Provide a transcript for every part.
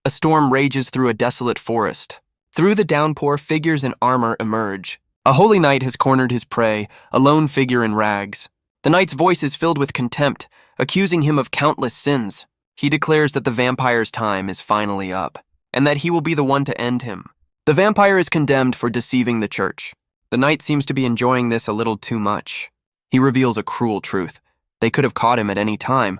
A storm rages through a desolate forest. Through the downpour, figures in armor emerge. A holy knight has cornered his prey, a lone figure in rags. The knight's voice is filled with contempt, accusing him of countless sins. He declares that the vampire's time is finally up, and that he will be the one to end him. The vampire is condemned for deceiving the church. The knight seems to be enjoying this a little too much. He reveals a cruel truth. They could have caught him at any time.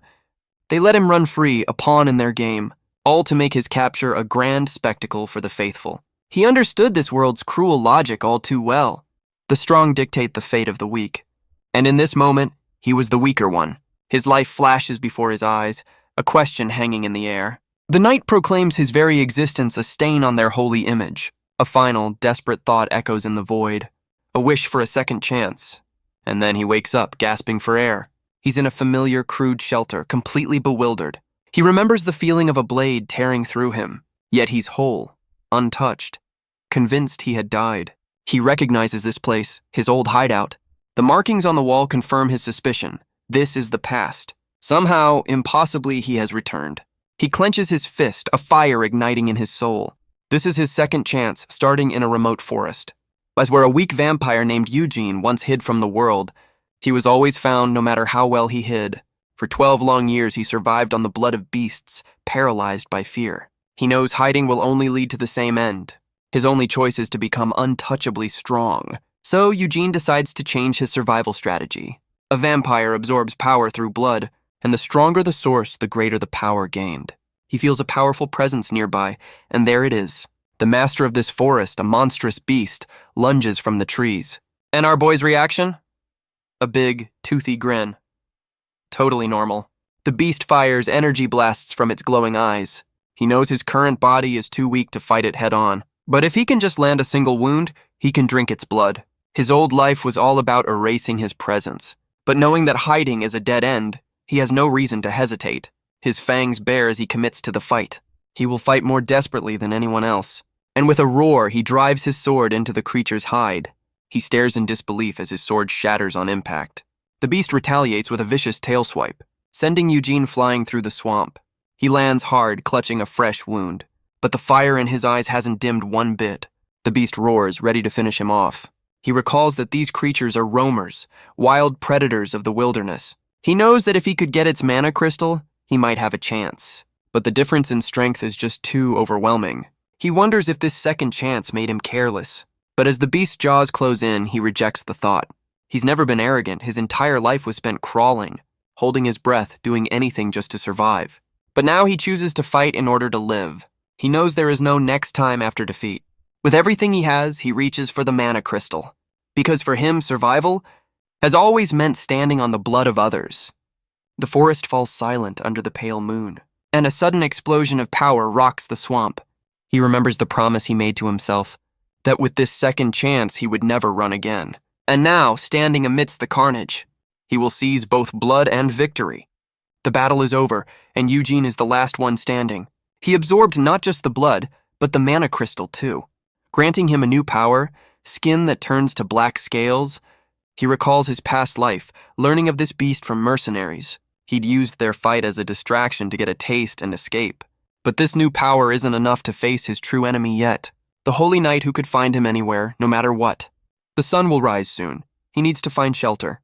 They let him run free, a pawn in their game, all to make his capture a grand spectacle for the faithful. He understood this world's cruel logic all too well. The strong dictate the fate of the weak. And in this moment, he was the weaker one. His life flashes before his eyes, a question hanging in the air. The knight proclaims his very existence a stain on their holy image. A final, desperate thought echoes in the void. A wish for a second chance. And then he wakes up, gasping for air. He's in a familiar, crude shelter, completely bewildered. He remembers the feeling of a blade tearing through him. Yet he's whole, untouched, convinced he had died. He recognizes this place, his old hideout. The markings on the wall confirm his suspicion. This is the past. Somehow, impossibly, he has returned. He clenches his fist, a fire igniting in his soul. This is his second chance, starting in a remote forest. As where a weak vampire named Eugene once hid from the world, he was always found no matter how well he hid. For 12 long years, he survived on the blood of beasts, paralyzed by fear. He knows hiding will only lead to the same end. His only choice is to become untouchably strong. So Eugene decides to change his survival strategy. A vampire absorbs power through blood, and the stronger the source, the greater the power gained. He feels a powerful presence nearby, and there it is. The master of this forest, a monstrous beast, lunges from the trees. And our boy's reaction? A big, toothy grin. Totally normal. The beast fires energy blasts from its glowing eyes. He knows his current body is too weak to fight it head-on. But if he can just land a single wound, he can drink its blood. His old life was all about erasing his presence. But knowing that hiding is a dead end, he has no reason to hesitate. His fangs bare as he commits to the fight. He will fight more desperately than anyone else. And with a roar, he drives his sword into the creature's hide. He stares in disbelief as his sword shatters on impact. The beast retaliates with a vicious tail swipe, sending Eugene flying through the swamp. He lands hard, clutching a fresh wound. But the fire in his eyes hasn't dimmed one bit. The beast roars, ready to finish him off. He recalls that these creatures are roamers, wild predators of the wilderness. He knows that if he could get its mana crystal, he might have a chance. But the difference in strength is just too overwhelming. He wonders if this second chance made him careless. But as the beast's jaws close in, he rejects the thought. He's never been arrogant. His entire life was spent crawling, holding his breath, doing anything just to survive. But now he chooses to fight in order to live. He knows there is no next time after defeat. With everything he has, he reaches for the mana crystal. Because for him, survival has always meant standing on the blood of others. The forest falls silent under the pale moon, and a sudden explosion of power rocks the swamp. He remembers the promise he made to himself, that with this second chance he would never run again. And now, standing amidst the carnage, he will seize both blood and victory. The battle is over, and Eugene is the last one standing. He absorbed not just the blood, but the mana crystal too, granting him a new power, skin that turns to black scales. He recalls his past life, learning of this beast from mercenaries. He'd used their fight as a distraction to get a taste and escape. But this new power isn't enough to face his true enemy yet. The holy knight who could find him anywhere, no matter what. The sun will rise soon. He needs to find shelter.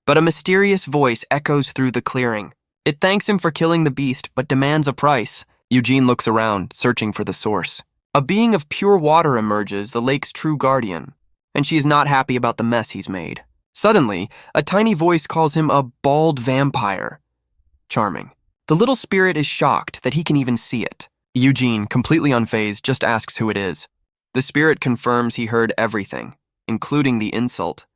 But a mysterious voice echoes through the clearing. It thanks him for killing the beast, but demands a price. Eugene looks around, searching for the source. A being of pure water emerges, the lake's true guardian, and she is not happy about the mess he's made. Suddenly, a tiny voice calls him a bald vampire. Charming. The little spirit is shocked that he can even see it. Eugene, completely unfazed, just asks who it is. The spirit confirms he heard everything, including the insult.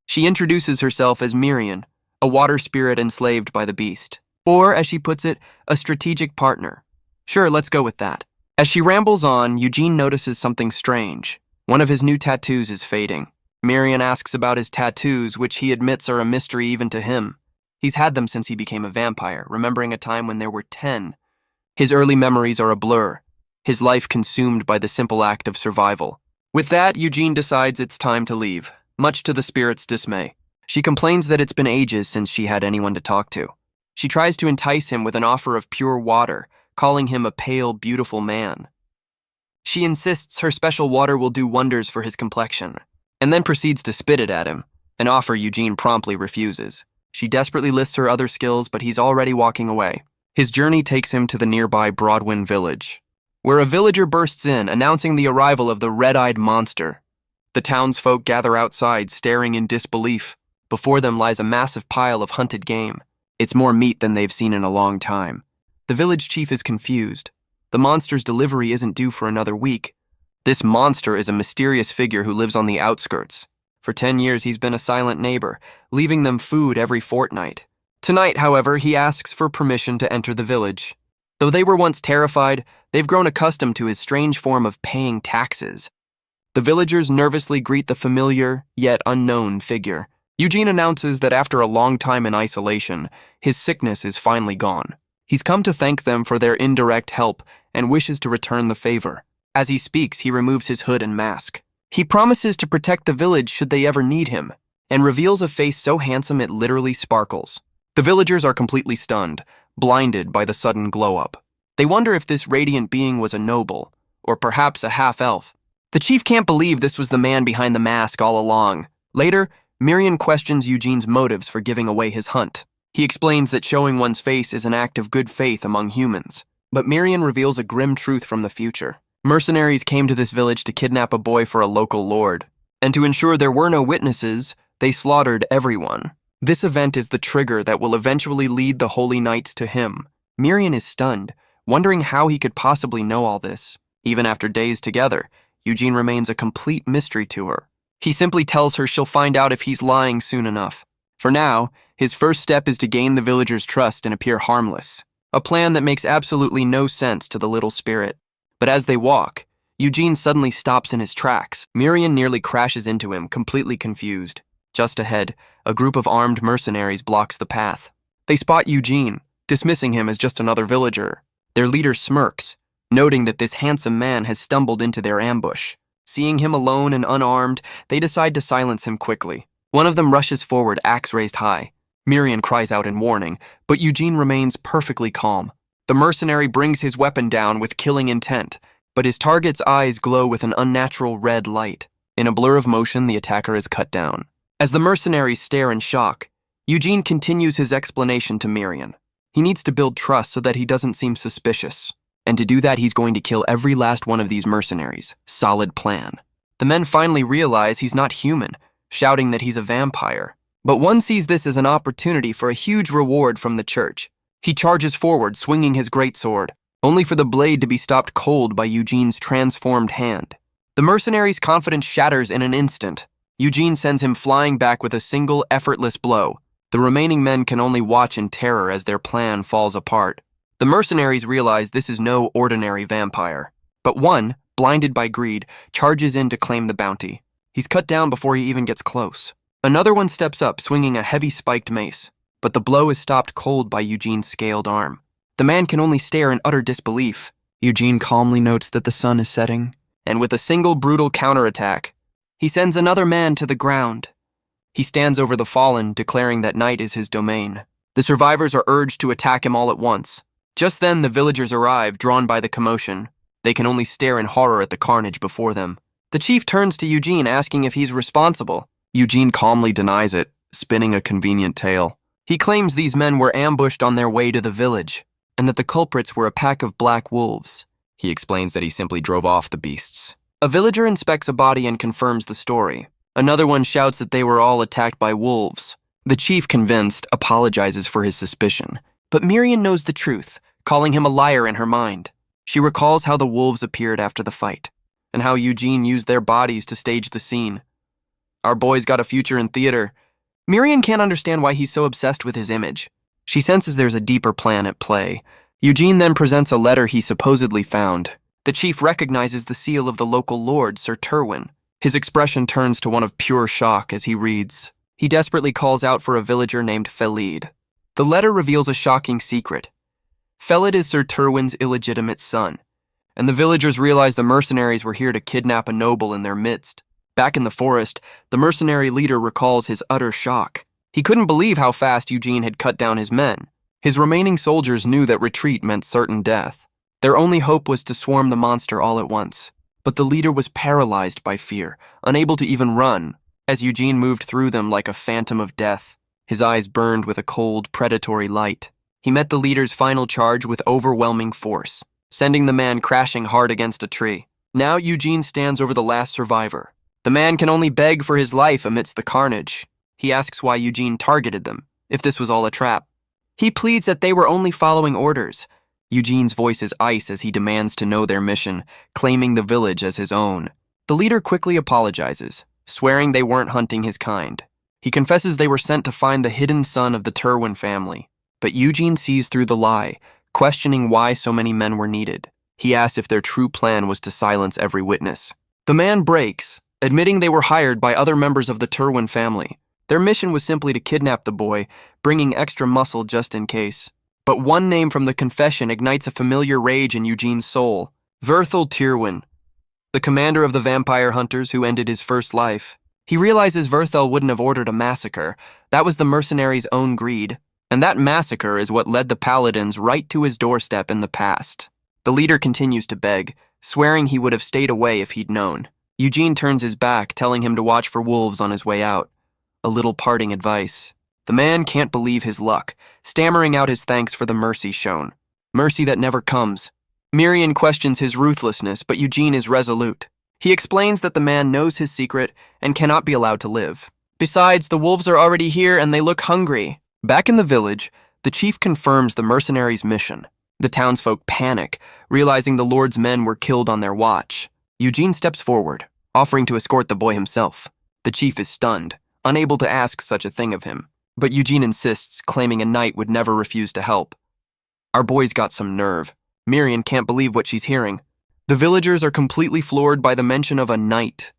She introduces herself as Mirian, a water spirit enslaved by the beast. Or, as she puts it, a strategic partner. Sure, let's go with that. As she rambles on, Eugene notices something strange. One of his new tattoos is fading. Mirian asks about his tattoos, which he admits are a mystery even to him. He's had them since he became a vampire, remembering a time when there were 10. His early memories are a blur, his life consumed by the simple act of survival. With that, Eugene decides it's time to leave, much to the spirit's dismay. She complains that it's been ages since she had anyone to talk to. She tries to entice him with an offer of pure water, calling him a pale, beautiful man. She insists her special water will do wonders for his complexion, and then proceeds to spit it at him, an offer Eugene promptly refuses. She desperately lists her other skills, but he's already walking away. His journey takes him to the nearby Broadwind village, where a villager bursts in, announcing the arrival of the red-eyed monster. The townsfolk gather outside, staring in disbelief. Before them lies a massive pile of hunted game. It's more meat than they've seen in a long time. The village chief is confused. The monster's delivery isn't due for another week. This monster is a mysterious figure who lives on the outskirts. For 10 years, he's been a silent neighbor, leaving them food every fortnight. Tonight, however, he asks for permission to enter the village. Though they were once terrified, they've grown accustomed to his strange form of paying taxes. The villagers nervously greet the familiar, yet unknown figure. Eugene announces that after a long time in isolation, his sickness is finally gone. He's come to thank them for their indirect help and wishes to return the favor. As he speaks, he removes his hood and mask. He promises to protect the village should they ever need him, and reveals a face so handsome it literally sparkles. The villagers are completely stunned, blinded by the sudden glow-up. They wonder if this radiant being was a noble, or perhaps a half-elf. The chief can't believe this was the man behind the mask all along. Later, Miriam questions Eugene's motives for giving away his hunt. He explains that showing one's face is an act of good faith among humans. But Miriam reveals a grim truth from the future. Mercenaries came to this village to kidnap a boy for a local lord. And to ensure there were no witnesses, they slaughtered everyone. This event is the trigger that will eventually lead the Holy Knights to him. Miriam is stunned, wondering how he could possibly know all this. Even after days together, Eugene remains a complete mystery to her. He simply tells her she'll find out if he's lying soon enough. For now, his first step is to gain the villagers' trust and appear harmless, a plan that makes absolutely no sense to the little spirit. But as they walk, Eugene suddenly stops in his tracks. Miriam nearly crashes into him, completely confused. Just ahead, a group of armed mercenaries blocks the path. They spot Eugene, dismissing him as just another villager. Their leader smirks, noting that this handsome man has stumbled into their ambush. Seeing him alone and unarmed, they decide to silence him quickly. One of them rushes forward, axe raised high. Miriam cries out in warning, but Eugene remains perfectly calm. The mercenary brings his weapon down with killing intent, but his target's eyes glow with an unnatural red light. In a blur of motion, the attacker is cut down. As the mercenaries stare in shock, Eugene continues his explanation to Miriam. He needs to build trust so that he doesn't seem suspicious. And to do that, he's going to kill every last one of these mercenaries. Solid plan. The men finally realize he's not human, shouting that he's a vampire. But one sees this as an opportunity for a huge reward from the church. He charges forward, swinging his greatsword, only for the blade to be stopped cold by Eugene's transformed hand. The mercenary's confidence shatters in an instant. Eugene sends him flying back with a single, effortless blow. The remaining men can only watch in terror as their plan falls apart. The mercenaries realize this is no ordinary vampire. But one, blinded by greed, charges in to claim the bounty. He's cut down before he even gets close. Another one steps up, swinging a heavy spiked mace. But the blow is stopped cold by Eugene's scaled arm. The man can only stare in utter disbelief. Eugene calmly notes that the sun is setting, and with a single brutal counterattack, he sends another man to the ground. He stands over the fallen, declaring that night is his domain. The survivors are urged to attack him all at once. Just then, the villagers arrive, drawn by the commotion. They can only stare in horror at the carnage before them. The chief turns to Eugene, asking if he's responsible. Eugene calmly denies it, spinning a convenient tale. He claims these men were ambushed on their way to the village, and that the culprits were a pack of black wolves. He explains that he simply drove off the beasts. A villager inspects a body and confirms the story. Another one shouts that they were all attacked by wolves. The chief, convinced, apologizes for his suspicion. But Miriam knows the truth, calling him a liar in her mind. She recalls how the wolves appeared after the fight, and how Eugene used their bodies to stage the scene. Our boy's got a future in theater. Miriam can't understand why he's so obsessed with his image. She senses there's a deeper plan at play. Eugene then presents a letter he supposedly found. The chief recognizes the seal of the local lord, Sir Terwin. His expression turns to one of pure shock as he reads. He desperately calls out for a villager named Felid. The letter reveals a shocking secret. Felid is Sir Terwin's illegitimate son, and the villagers realize the mercenaries were here to kidnap a noble in their midst. Back in the forest, the mercenary leader recalls his utter shock. He couldn't believe how fast Eugene had cut down his men. His remaining soldiers knew that retreat meant certain death. Their only hope was to swarm the monster all at once. But the leader was paralyzed by fear, unable to even run, as Eugene moved through them like a phantom of death. His eyes burned with a cold, predatory light. He met the leader's final charge with overwhelming force, sending the man crashing hard against a tree. Now Eugene stands over the last survivor. The man can only beg for his life amidst the carnage. He asks why Eugene targeted them, if this was all a trap. He pleads that they were only following orders. Eugene's voice is ice as he demands to know their mission, claiming the village as his own. The leader quickly apologizes, swearing they weren't hunting his kind. He confesses they were sent to find the hidden son of the Terwin family. But Eugene sees through the lie, questioning why so many men were needed. He asks if their true plan was to silence every witness. The man breaks, admitting they were hired by other members of the Terwin family. Their mission was simply to kidnap the boy, bringing extra muscle just in case. But one name from the confession ignites a familiar rage in Eugene's soul. Verthel Tyrwin, the commander of the vampire hunters who ended his first life. He realizes Verthel wouldn't have ordered a massacre. That was the mercenary's own greed. And that massacre is what led the paladins right to his doorstep in the past. The leader continues to beg, swearing he would have stayed away if he'd known. Eugene turns his back, telling him to watch for wolves on his way out. A little parting advice. The man can't believe his luck, stammering out his thanks for the mercy shown. Mercy that never comes. Miriam questions his ruthlessness, but Eugene is resolute. He explains that the man knows his secret and cannot be allowed to live. Besides, the wolves are already here and they look hungry. Back in the village, the chief confirms the mercenaries' mission. The townsfolk panic, realizing the Lord's men were killed on their watch. Eugene steps forward, offering to escort the boy himself. The chief is stunned, unable to ask such a thing of him. But Eugene insists, claiming a knight would never refuse to help. Our boy's got some nerve. Miriam can't believe what she's hearing. The villagers are completely floored by the mention of a knight.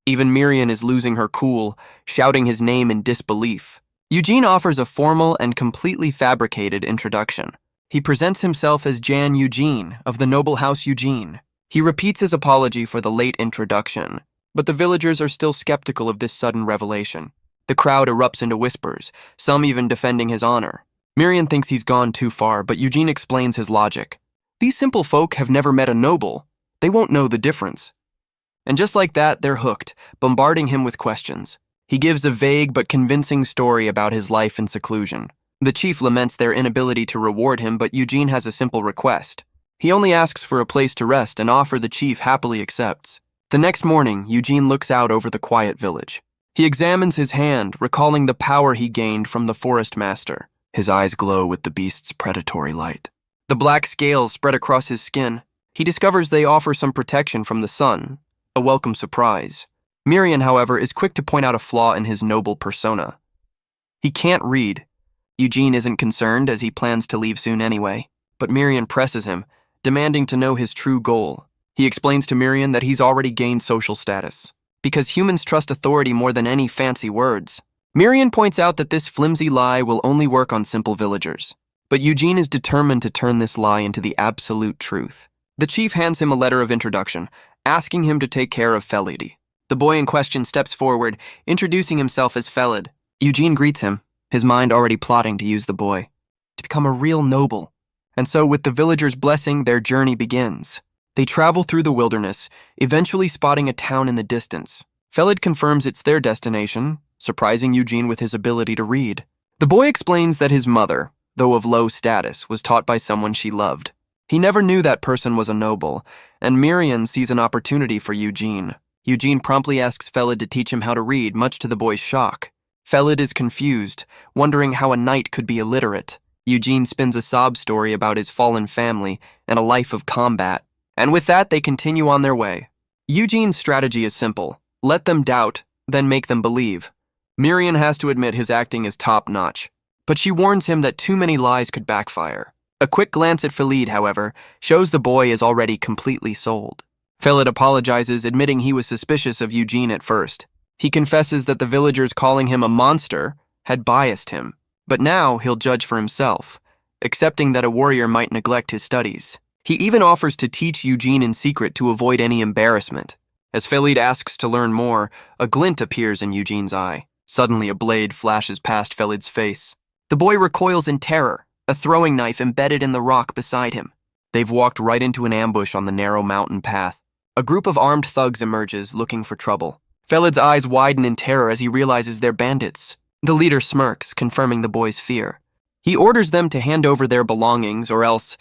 Even Miriam is losing her cool, shouting his name in disbelief. Eugene offers a formal and completely fabricated introduction. He presents himself as Jan Eugene of the noble house Eugene. He repeats his apology for the late introduction, but the villagers are still skeptical of this sudden revelation. The crowd erupts into whispers, some even defending his honor. Miriam thinks he's gone too far, but Eugene explains his logic. These simple folk have never met a noble. They won't know the difference. And just like that, they're hooked, bombarding him with questions. He gives a vague but convincing story about his life in seclusion. The chief laments their inability to reward him, but Eugene has a simple request. He only asks for a place to rest, an offer the chief happily accepts. The next morning, Eugene looks out over the quiet village. He examines his hand, recalling the power he gained from the forest master. His eyes glow with the beast's predatory light. The black scales spread across his skin. He discovers they offer some protection from the sun, a welcome surprise. Miriam, however, is quick to point out a flaw in his noble persona. He can't read. Eugene isn't concerned as he plans to leave soon anyway, but Miriam presses him, demanding to know his true goal. He explains to Miriam that he's already gained social status, because humans trust authority more than any fancy words. Miriam points out that this flimsy lie will only work on simple villagers, but Eugene is determined to turn this lie into the absolute truth. The chief hands him a letter of introduction, asking him to take care of Felid. The boy in question steps forward, introducing himself as Felid. Eugene greets him, his mind already plotting to use the boy to become a real noble. And so, with the villagers' blessing, their journey begins. They travel through the wilderness, eventually spotting a town in the distance. Felid confirms it's their destination, surprising Eugene with his ability to read. The boy explains that his mother, though of low status, was taught by someone she loved. He never knew that person was a noble, and Miriam sees an opportunity for Eugene. Eugene promptly asks Felid to teach him how to read, much to the boy's shock. Felid is confused, wondering how a knight could be illiterate. Eugene spins a sob story about his fallen family and a life of combat. And with that, they continue on their way. Eugene's strategy is simple. Let them doubt, then make them believe. Miriam has to admit his acting is top-notch, but she warns him that too many lies could backfire. A quick glance at Felid, however, shows the boy is already completely sold. Felid apologizes, admitting he was suspicious of Eugene at first. He confesses that the villagers calling him a monster had biased him, but now he'll judge for himself, accepting that a warrior might neglect his studies. He even offers to teach Eugene in secret to avoid any embarrassment. As Felid asks to learn more, a glint appears in Eugene's eye. Suddenly, a blade flashes past Felid's face. The boy recoils in terror, a throwing knife embedded in the rock beside him. They've walked right into an ambush on the narrow mountain path. A group of armed thugs emerges, looking for trouble. Felid's eyes widen in terror as he realizes they're bandits. The leader smirks, confirming the boy's fear. He orders them to hand over their belongings or else...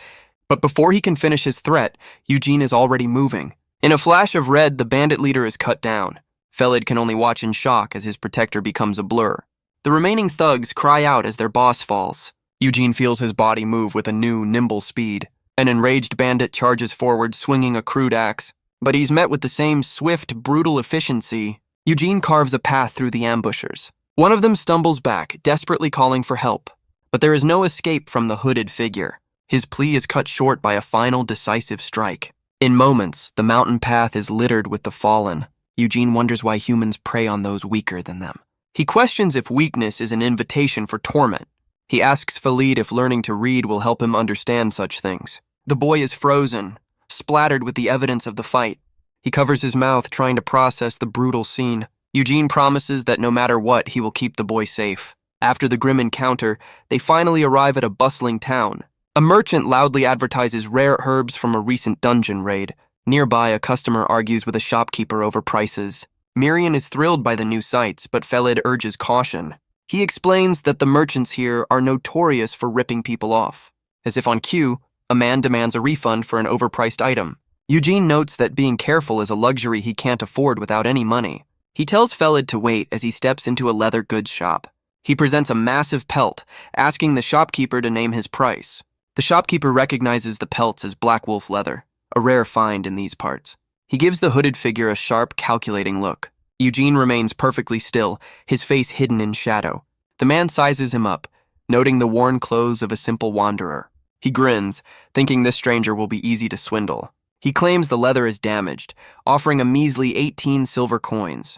But before he can finish his threat, Eugene is already moving. In a flash of red, the bandit leader is cut down. Felid can only watch in shock as his protector becomes a blur. The remaining thugs cry out as their boss falls. Eugene feels his body move with a new, nimble speed. An enraged bandit charges forward, swinging a crude axe. But he's met with the same swift, brutal efficiency. Eugene carves a path through the ambushers. One of them stumbles back, desperately calling for help. But there is no escape from the hooded figure. His plea is cut short by a final, decisive strike. In moments, the mountain path is littered with the fallen. Eugene wonders why humans prey on those weaker than them. He questions if weakness is an invitation for torment. He asks Felid if learning to read will help him understand such things. The boy is frozen, splattered with the evidence of the fight. He covers his mouth, trying to process the brutal scene. Eugene promises that no matter what, he will keep the boy safe. After the grim encounter, they finally arrive at a bustling town. A merchant loudly advertises rare herbs from a recent dungeon raid. Nearby, a customer argues with a shopkeeper over prices. Miriam is thrilled by the new sights, but Felid urges caution. He explains that the merchants here are notorious for ripping people off. As if on cue, a man demands a refund for an overpriced item. Eugene notes that being careful is a luxury he can't afford without any money. He tells Felid to wait as he steps into a leather goods shop. He presents a massive pelt, asking the shopkeeper to name his price. The shopkeeper recognizes the pelts as black wolf leather, a rare find in these parts. He gives the hooded figure a sharp, calculating look. Eugene remains perfectly still, his face hidden in shadow. The man sizes him up, noting the worn clothes of a simple wanderer. He grins, thinking this stranger will be easy to swindle. He claims the leather is damaged, offering a measly 18 silver coins.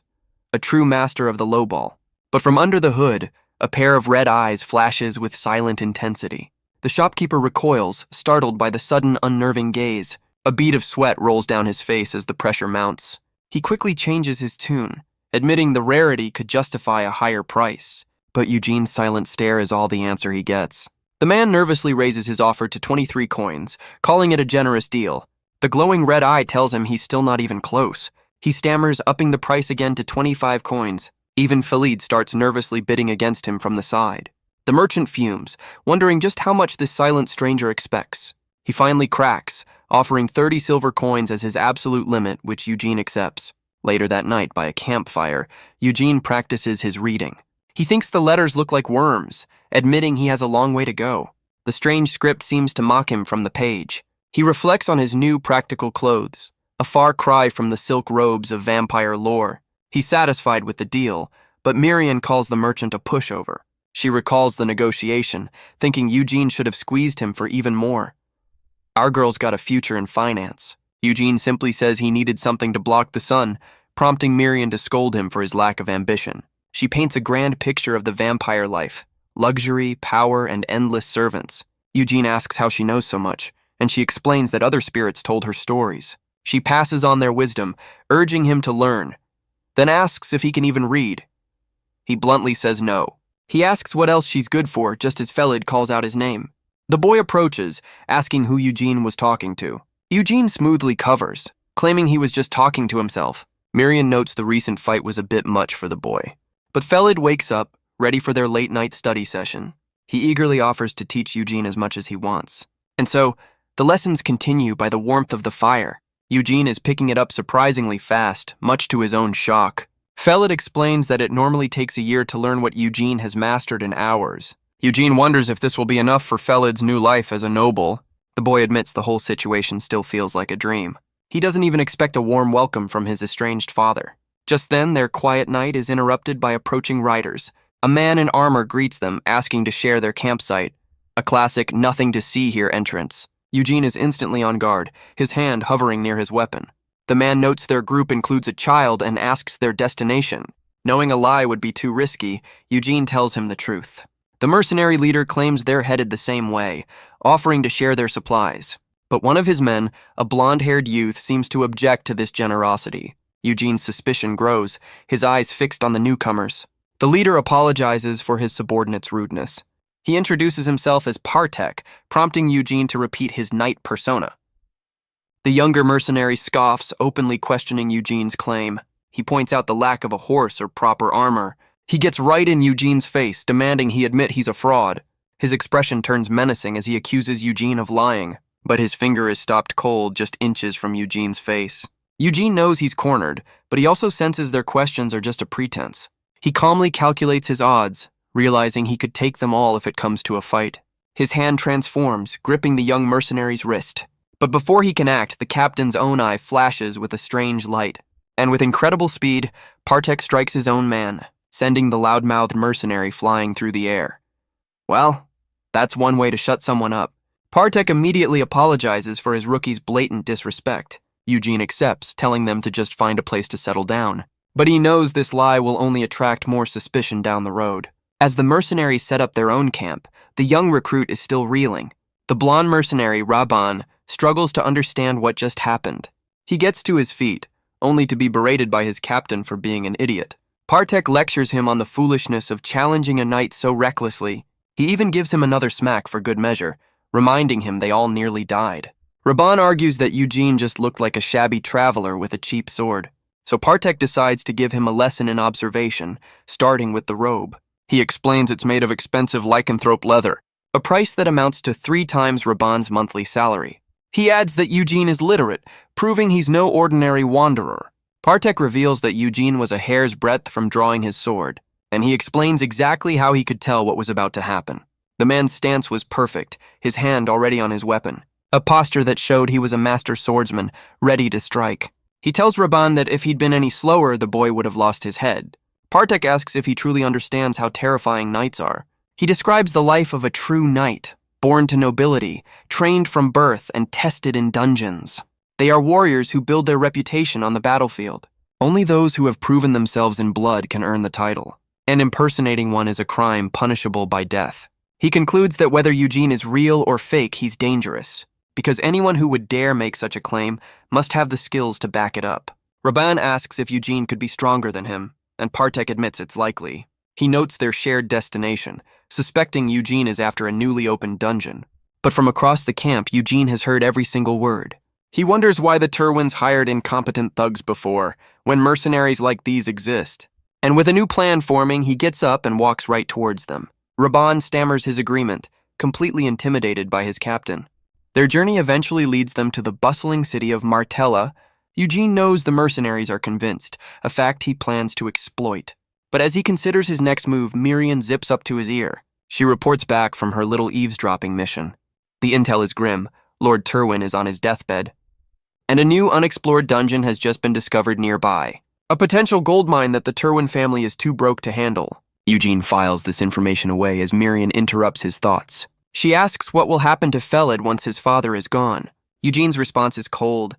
A true master of the lowball. But from under the hood, a pair of red eyes flashes with silent intensity. The shopkeeper recoils, startled by the sudden, unnerving gaze. A bead of sweat rolls down his face as the pressure mounts. He quickly changes his tune, admitting the rarity could justify a higher price. But Eugene's silent stare is all the answer he gets. The man nervously raises his offer to 23 coins, calling it a generous deal. The glowing red eye tells him he's still not even close. He stammers, upping the price again to 25 coins. Even Felid starts nervously bidding against him from the side. The merchant fumes, wondering just how much this silent stranger expects. He finally cracks, offering 30 silver coins as his absolute limit, which Eugene accepts. Later that night, by a campfire, Eugene practices his reading. He thinks the letters look like worms, admitting he has a long way to go. The strange script seems to mock him from the page. He reflects on his new practical clothes, a far cry from the silk robes of vampire lore. He's satisfied with the deal, but Miriam calls the merchant a pushover. She recalls the negotiation, thinking Eugene should have squeezed him for even more. Our girl's got a future in finance. Eugene simply says he needed something to block the sun, prompting Miriam to scold him for his lack of ambition. She paints a grand picture of the vampire life, luxury, power, and endless servants. Eugene asks how she knows so much, and she explains that other spirits told her stories. She passes on their wisdom, urging him to learn, then asks if he can even read. He bluntly says no. He asks what else she's good for, just as Felid calls out his name. The boy approaches, asking who Eugene was talking to. Eugene smoothly covers, claiming he was just talking to himself. Miriam notes the recent fight was a bit much for the boy. But Felid wakes up, ready for their late-night study session. He eagerly offers to teach Eugene as much as he wants. And so, the lessons continue by the warmth of the fire. Eugene is picking it up surprisingly fast, much to his own shock. Felid explains that it normally takes a year to learn what Eugene has mastered in hours. Eugene wonders if this will be enough for Felid's new life as a noble. The boy admits the whole situation still feels like a dream. He doesn't even expect a warm welcome from his estranged father. Just then, their quiet night is interrupted by approaching riders. A man in armor greets them, asking to share their campsite. A classic nothing to see here entrance. Eugene is instantly on guard, his hand hovering near his weapon. The man notes their group includes a child and asks their destination. Knowing a lie would be too risky, Eugene tells him the truth. The mercenary leader claims they're headed the same way, offering to share their supplies. But one of his men, a blonde-haired youth, seems to object to this generosity. Eugene's suspicion grows, his eyes fixed on the newcomers. The leader apologizes for his subordinate's rudeness. He introduces himself as Partek, prompting Eugene to repeat his knight persona. The younger mercenary scoffs, openly questioning Eugene's claim. He points out the lack of a horse or proper armor. He gets right in Eugene's face, demanding he admit he's a fraud. His expression turns menacing as he accuses Eugene of lying, but his finger is stopped cold just inches from Eugene's face. Eugene knows he's cornered, but he also senses their questions are just a pretense. He calmly calculates his odds, realizing he could take them all if it comes to a fight. His hand transforms, gripping the young mercenary's wrist. But before he can act, the captain's own eye flashes with a strange light. And with incredible speed, Partek strikes his own man, sending the loud-mouthed mercenary flying through the air. Well, that's one way to shut someone up. Partek immediately apologizes for his rookie's blatant disrespect. Eugene accepts, telling them to just find a place to settle down. But he knows this lie will only attract more suspicion down the road. As the mercenaries set up their own camp, the young recruit is still reeling. The blonde mercenary, Raban, struggles to understand what just happened. He gets to his feet, only to be berated by his captain for being an idiot. Partek lectures him on the foolishness of challenging a knight so recklessly. He even gives him another smack for good measure, reminding him they all nearly died. Raban argues that Eugene just looked like a shabby traveler with a cheap sword, so Partek decides to give him a lesson in observation, starting with the robe. He explains it's made of expensive lycanthrope leather, a price that amounts to 3 times Raban's monthly salary. He adds that Eugene is literate, proving he's no ordinary wanderer. Partek reveals that Eugene was a hair's breadth from drawing his sword, and he explains exactly how he could tell what was about to happen. The man's stance was perfect, his hand already on his weapon, a posture that showed he was a master swordsman, ready to strike. He tells Raban that if he'd been any slower, the boy would have lost his head. Partek asks if he truly understands how terrifying knights are. He describes the life of a true knight, born to nobility, trained from birth, and tested in dungeons. They are warriors who build their reputation on the battlefield. Only those who have proven themselves in blood can earn the title, and impersonating one is a crime punishable by death. He concludes that whether Eugene is real or fake, he's dangerous, because anyone who would dare make such a claim must have the skills to back it up. Raban asks if Eugene could be stronger than him, and Partek admits it's likely. He notes their shared destination, suspecting Eugene is after a newly opened dungeon. But from across the camp, Eugene has heard every single word. He wonders why the Terwins hired incompetent thugs before, when mercenaries like these exist. And with a new plan forming, he gets up and walks right towards them. Raban stammers his agreement, completely intimidated by his captain. Their journey eventually leads them to the bustling city of Martella. Eugene knows the mercenaries are convinced, a fact he plans to exploit. But as he considers his next move, Miriam zips up to his ear. She reports back from her little eavesdropping mission. The intel is grim. Lord Terwin is on his deathbed. And a new unexplored dungeon has just been discovered nearby. A potential gold mine that the Terwin family is too broke to handle. Eugene files this information away as Miriam interrupts his thoughts. She asks what will happen to Felid once his father is gone. Eugene's response is cold.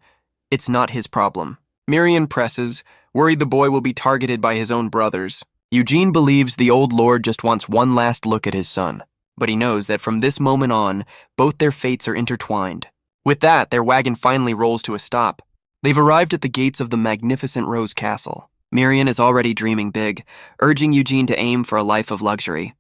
It's not his problem. Miriam presses, worried the boy will be targeted by his own brothers. Eugene believes the old lord just wants one last look at his son, but he knows that from this moment on, both their fates are intertwined. With that, their wagon finally rolls to a stop. They've arrived at the gates of the magnificent Rose Castle. Miriam is already dreaming big, urging Eugene to aim for a life of luxury.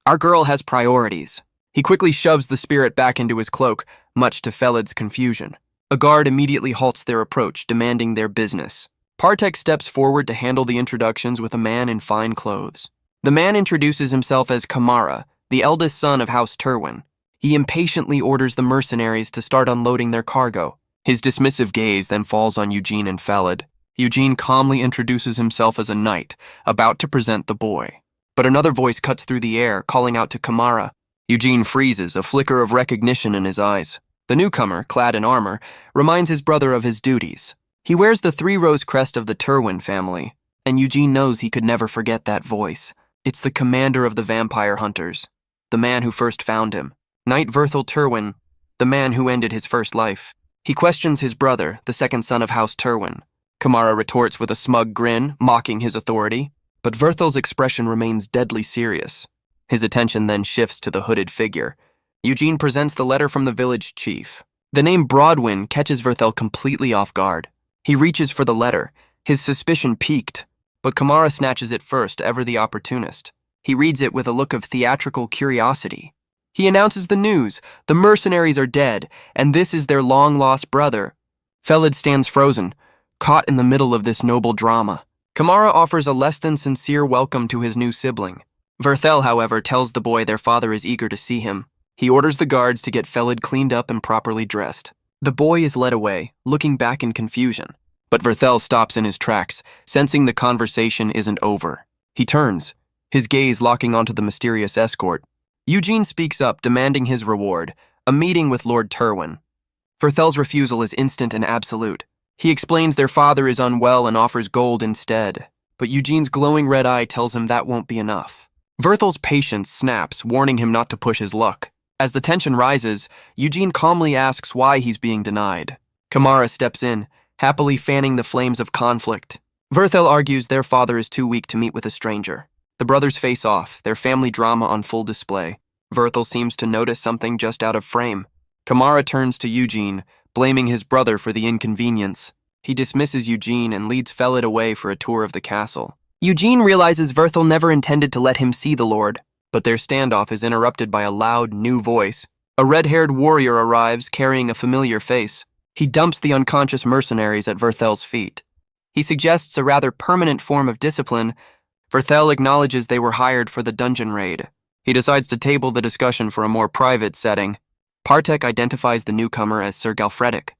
Our girl has priorities. He quickly shoves the spirit back into his cloak, much to Felid's confusion. A guard immediately halts their approach, demanding their business. Partek steps forward to handle the introductions with a man in fine clothes. The man introduces himself as Kamara, the eldest son of House Terwin. He impatiently orders the mercenaries to start unloading their cargo. His dismissive gaze then falls on Eugene and Felid. Eugene calmly introduces himself as a knight, about to present the boy. But another voice cuts through the air, calling out to Kamara. Eugene freezes, a flicker of recognition in his eyes. The newcomer, clad in armor, reminds his brother of his duties. He wears the 3-rose crest of the Terwin family, and Eugene knows he could never forget that voice. It's the commander of the vampire hunters, the man who first found him. Knight Verthel Terwin, the man who ended his first life. He questions his brother, the second son of House Terwin. Kamara retorts with a smug grin, mocking his authority, but Verthel's expression remains deadly serious. His attention then shifts to the hooded figure. Eugene presents the letter from the village chief. The name Broadwin catches Verthel completely off guard. He reaches for the letter, his suspicion piqued, but Kamara snatches it first, ever the opportunist. He reads it with a look of theatrical curiosity. He announces the news. The mercenaries are dead, and this is their long-lost brother. Felid stands frozen, caught in the middle of this noble drama. Kamara offers a less than sincere welcome to his new sibling. Verthel, however, tells the boy their father is eager to see him. He orders the guards to get Felid cleaned up and properly dressed. The boy is led away, looking back in confusion. But Verthel stops in his tracks, sensing the conversation isn't over. He turns, his gaze locking onto the mysterious escort. Eugene speaks up, demanding his reward, a meeting with Lord Terwin. Verthel's refusal is instant and absolute. He explains their father is unwell and offers gold instead. But Eugene's glowing red eye tells him that won't be enough. Verthel's patience snaps, warning him not to push his luck. As the tension rises, Eugene calmly asks why he's being denied. Kamara steps in, happily fanning the flames of conflict. Verthel argues their father is too weak to meet with a stranger. The brothers face off, their family drama on full display. Verthel seems to notice something just out of frame. Kamara turns to Eugene, blaming his brother for the inconvenience. He dismisses Eugene and leads Felid away for a tour of the castle. Eugene realizes Verthel never intended to let him see the Lord, but their standoff is interrupted by a loud, new voice. A red-haired warrior arrives, carrying a familiar face. He dumps the unconscious mercenaries at Verthel's feet. He suggests a rather permanent form of discipline. Verthel acknowledges they were hired for the dungeon raid. He decides to table the discussion for a more private setting. Partek identifies the newcomer as Sir Galfredic,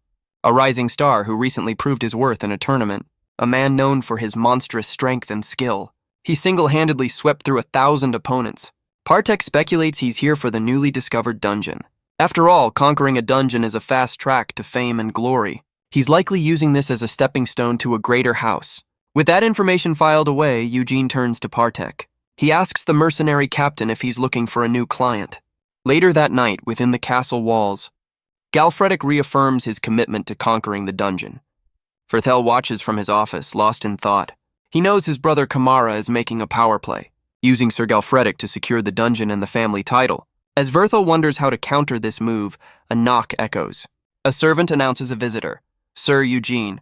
a rising star who recently proved his worth in a tournament, a man known for his monstrous strength and skill. He single-handedly swept through 1,000 opponents. Partek speculates he's here for the newly discovered dungeon. After all, conquering a dungeon is a fast track to fame and glory. He's likely using this as a stepping stone to a greater house. With that information filed away, Eugene turns to Partek. He asks the mercenary captain if he's looking for a new client. Later that night, within the castle walls, Galfredic reaffirms his commitment to conquering the dungeon. Verthel watches from his office, lost in thought. He knows his brother Kamara is making a power play, using Sir Galfredic to secure the dungeon and the family title. As Verthel wonders how to counter this move, a knock echoes. A servant announces a visitor, Sir Eugene.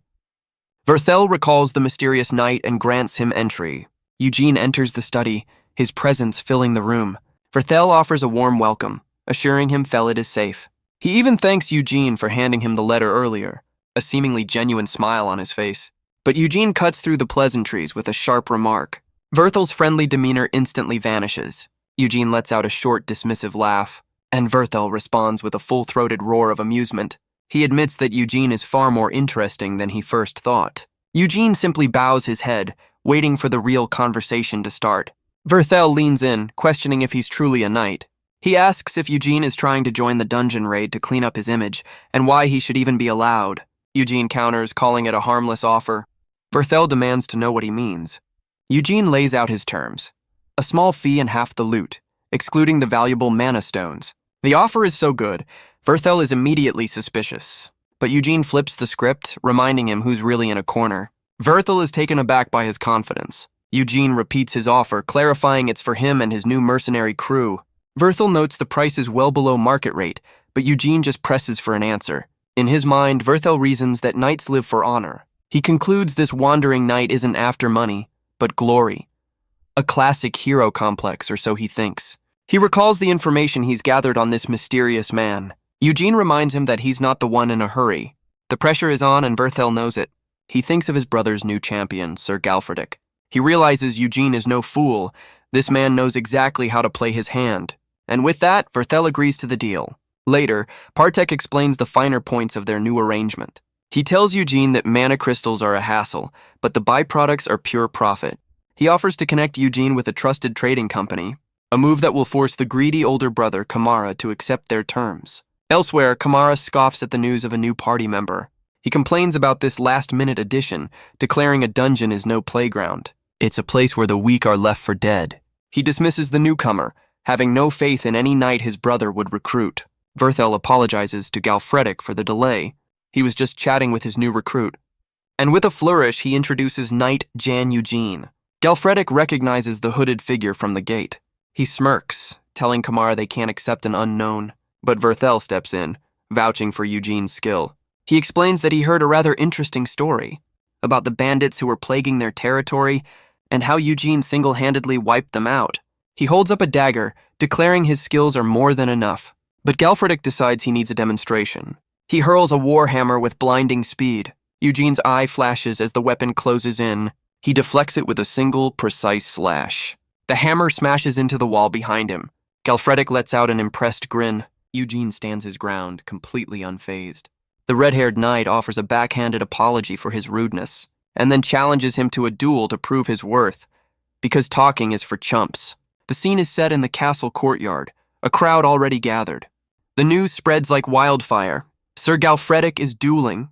Verthel recalls the mysterious knight and grants him entry. Eugene enters the study, his presence filling the room. Verthel offers a warm welcome, assuring him Felid is safe. He even thanks Eugene for handing him the letter earlier, a seemingly genuine smile on his face. But Eugene cuts through the pleasantries with a sharp remark. Verthel's friendly demeanor instantly vanishes. Eugene lets out a short, dismissive laugh, and Verthel responds with a full-throated roar of amusement. He admits that Eugene is far more interesting than he first thought. Eugene simply bows his head, waiting for the real conversation to start. Verthel leans in, questioning if he's truly a knight. He asks if Eugene is trying to join the dungeon raid to clean up his image, and why he should even be allowed. Eugene counters, calling it a harmless offer. Verthel demands to know what he means. Eugene lays out his terms. A small fee and half the loot, excluding the valuable mana stones. The offer is so good, Verthel is immediately suspicious. But Eugene flips the script, reminding him who's really in a corner. Verthel is taken aback by his confidence. Eugene repeats his offer, clarifying it's for him and his new mercenary crew. Verthel notes the price is well below market rate, but Eugene just presses for an answer. In his mind, Verthel reasons that knights live for honor. He concludes this wandering knight isn't after money, but glory. A classic hero complex, or so he thinks. He recalls the information he's gathered on this mysterious man. Eugene reminds him that he's not the one in a hurry. The pressure is on and Verthel knows it. He thinks of his brother's new champion, Sir Galfredic. He realizes Eugene is no fool. This man knows exactly how to play his hand. And with that, Verthel agrees to the deal. Later, Partek explains the finer points of their new arrangement. He tells Eugene that mana crystals are a hassle, but the byproducts are pure profit. He offers to connect Eugene with a trusted trading company, a move that will force the greedy older brother, Kamara, to accept their terms. Elsewhere, Kamara scoffs at the news of a new party member. He complains about this last-minute addition, declaring a dungeon is no playground. It's a place where the weak are left for dead. He dismisses the newcomer, having no faith in any knight his brother would recruit. Verthel apologizes to Galfredic for the delay. He was just chatting with his new recruit. And with a flourish, he introduces Knight Jan Eugene. Galfredic recognizes the hooded figure from the gate. He smirks, telling Kamara they can't accept an unknown. But Verthel steps in, vouching for Eugene's skill. He explains that he heard a rather interesting story about the bandits who were plaguing their territory and how Eugene single-handedly wiped them out. He holds up a dagger, declaring his skills are more than enough. But Galfredik decides he needs a demonstration. He hurls a warhammer with blinding speed. Eugene's eye flashes as the weapon closes in. He deflects it with a single, precise slash. The hammer smashes into the wall behind him. Galfredik lets out an impressed grin. Eugene stands his ground, completely unfazed. The red-haired knight offers a backhanded apology for his rudeness, and then challenges him to a duel to prove his worth, because talking is for chumps. The scene is set in the castle courtyard, a crowd already gathered. The news spreads like wildfire. Sir Galfredik is dueling.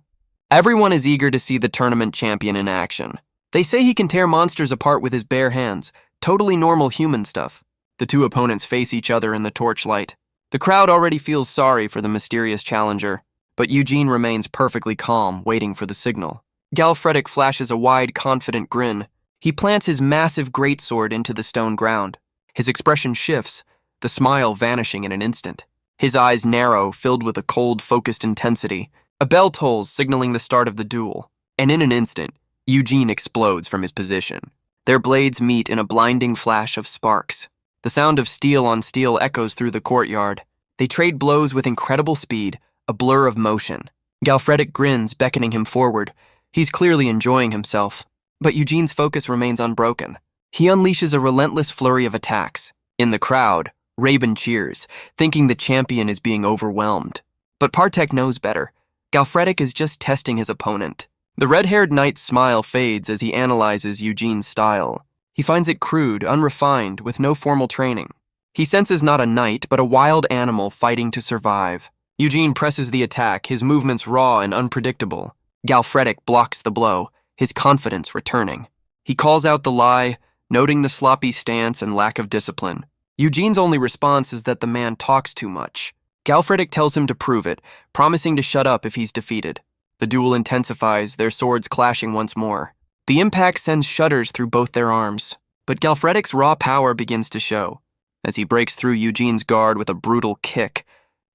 Everyone is eager to see the tournament champion in action. They say he can tear monsters apart with his bare hands, totally normal human stuff. The two opponents face each other in the torchlight. The crowd already feels sorry for the mysterious challenger, but Eugene remains perfectly calm, waiting for the signal. Galfredik flashes a wide, confident grin. He plants his massive greatsword into the stone ground. His expression shifts, the smile vanishing in an instant. His eyes narrow, filled with a cold, focused intensity. A bell tolls, signaling the start of the duel. And in an instant, Eugene explodes from his position. Their blades meet in a blinding flash of sparks. The sound of steel on steel echoes through the courtyard. They trade blows with incredible speed, a blur of motion. Galfredik grins, beckoning him forward. He's clearly enjoying himself. But Eugene's focus remains unbroken. He unleashes a relentless flurry of attacks. In the crowd, Rabin cheers, thinking the champion is being overwhelmed. But Partek knows better. Galfredik is just testing his opponent. The red-haired knight's smile fades as he analyzes Eugene's style. He finds it crude, unrefined, with no formal training. He senses not a knight, but a wild animal fighting to survive. Eugene presses the attack, his movements raw and unpredictable. Galfredik blocks the blow, his confidence returning. He calls out the lie, noting the sloppy stance and lack of discipline. Eugene's only response is that the man talks too much. Galfredik tells him to prove it, promising to shut up if he's defeated. The duel intensifies, their swords clashing once more. The impact sends shudders through both their arms, but Galfredik's raw power begins to show. As he breaks through Eugene's guard with a brutal kick,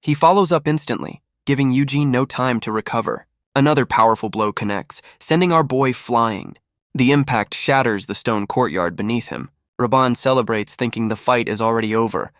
he follows up instantly, giving Eugene no time to recover. Another powerful blow connects, sending our boy flying. The impact shatters the stone courtyard beneath him. Raban celebrates, thinking the fight is already over.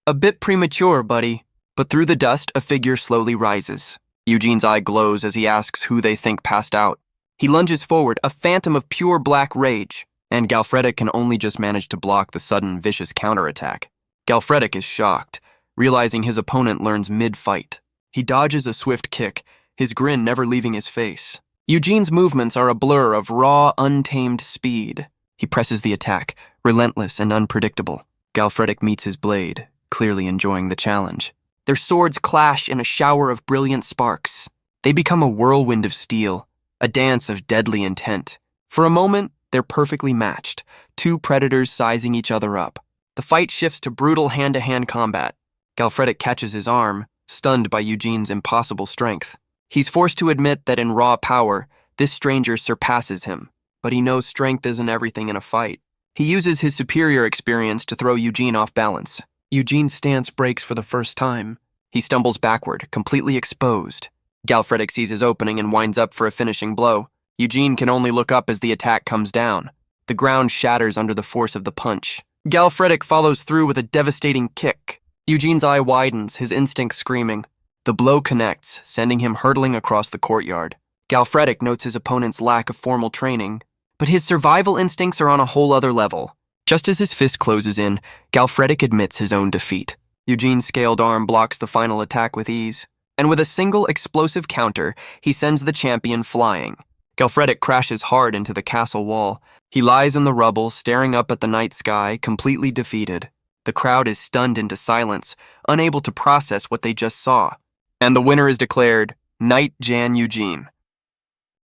A bit premature, buddy. But through the dust, a figure slowly rises. Eugene's eye glows as he asks who they think passed out. He lunges forward, a phantom of pure black rage, and Galfredik can only just manage to block the sudden, vicious counterattack. Galfredik is shocked, realizing his opponent learns mid-fight. He dodges a swift kick, his grin never leaving his face. Eugene's movements are a blur of raw, untamed speed. He presses the attack, relentless and unpredictable. Galfredik meets his blade, clearly enjoying the challenge. Their swords clash in a shower of brilliant sparks. They become a whirlwind of steel, a dance of deadly intent. For a moment, they're perfectly matched, two predators sizing each other up. The fight shifts to brutal hand-to-hand combat. Galfredik catches his arm, stunned by Eugene's impossible strength. He's forced to admit that in raw power, this stranger surpasses him, but he knows strength isn't everything in a fight. He uses his superior experience to throw Eugene off balance. Eugene's stance breaks for the first time. He stumbles backward, completely exposed. Galfredik sees his opening and winds up for a finishing blow. Eugene can only look up as the attack comes down. The ground shatters under the force of the punch. Galfredik follows through with a devastating kick. Eugene's eye widens, his instincts screaming. The blow connects, sending him hurtling across the courtyard. Galfredik notes his opponent's lack of formal training, but his survival instincts are on a whole other level. Just as his fist closes in, Galfredik admits his own defeat. Eugene's scaled arm blocks the final attack with ease, and with a single explosive counter, he sends the champion flying. Galfredik crashes hard into the castle wall. He lies in the rubble, staring up at the night sky, completely defeated. The crowd is stunned into silence, unable to process what they just saw. And the winner is declared Knight Jan Eugene.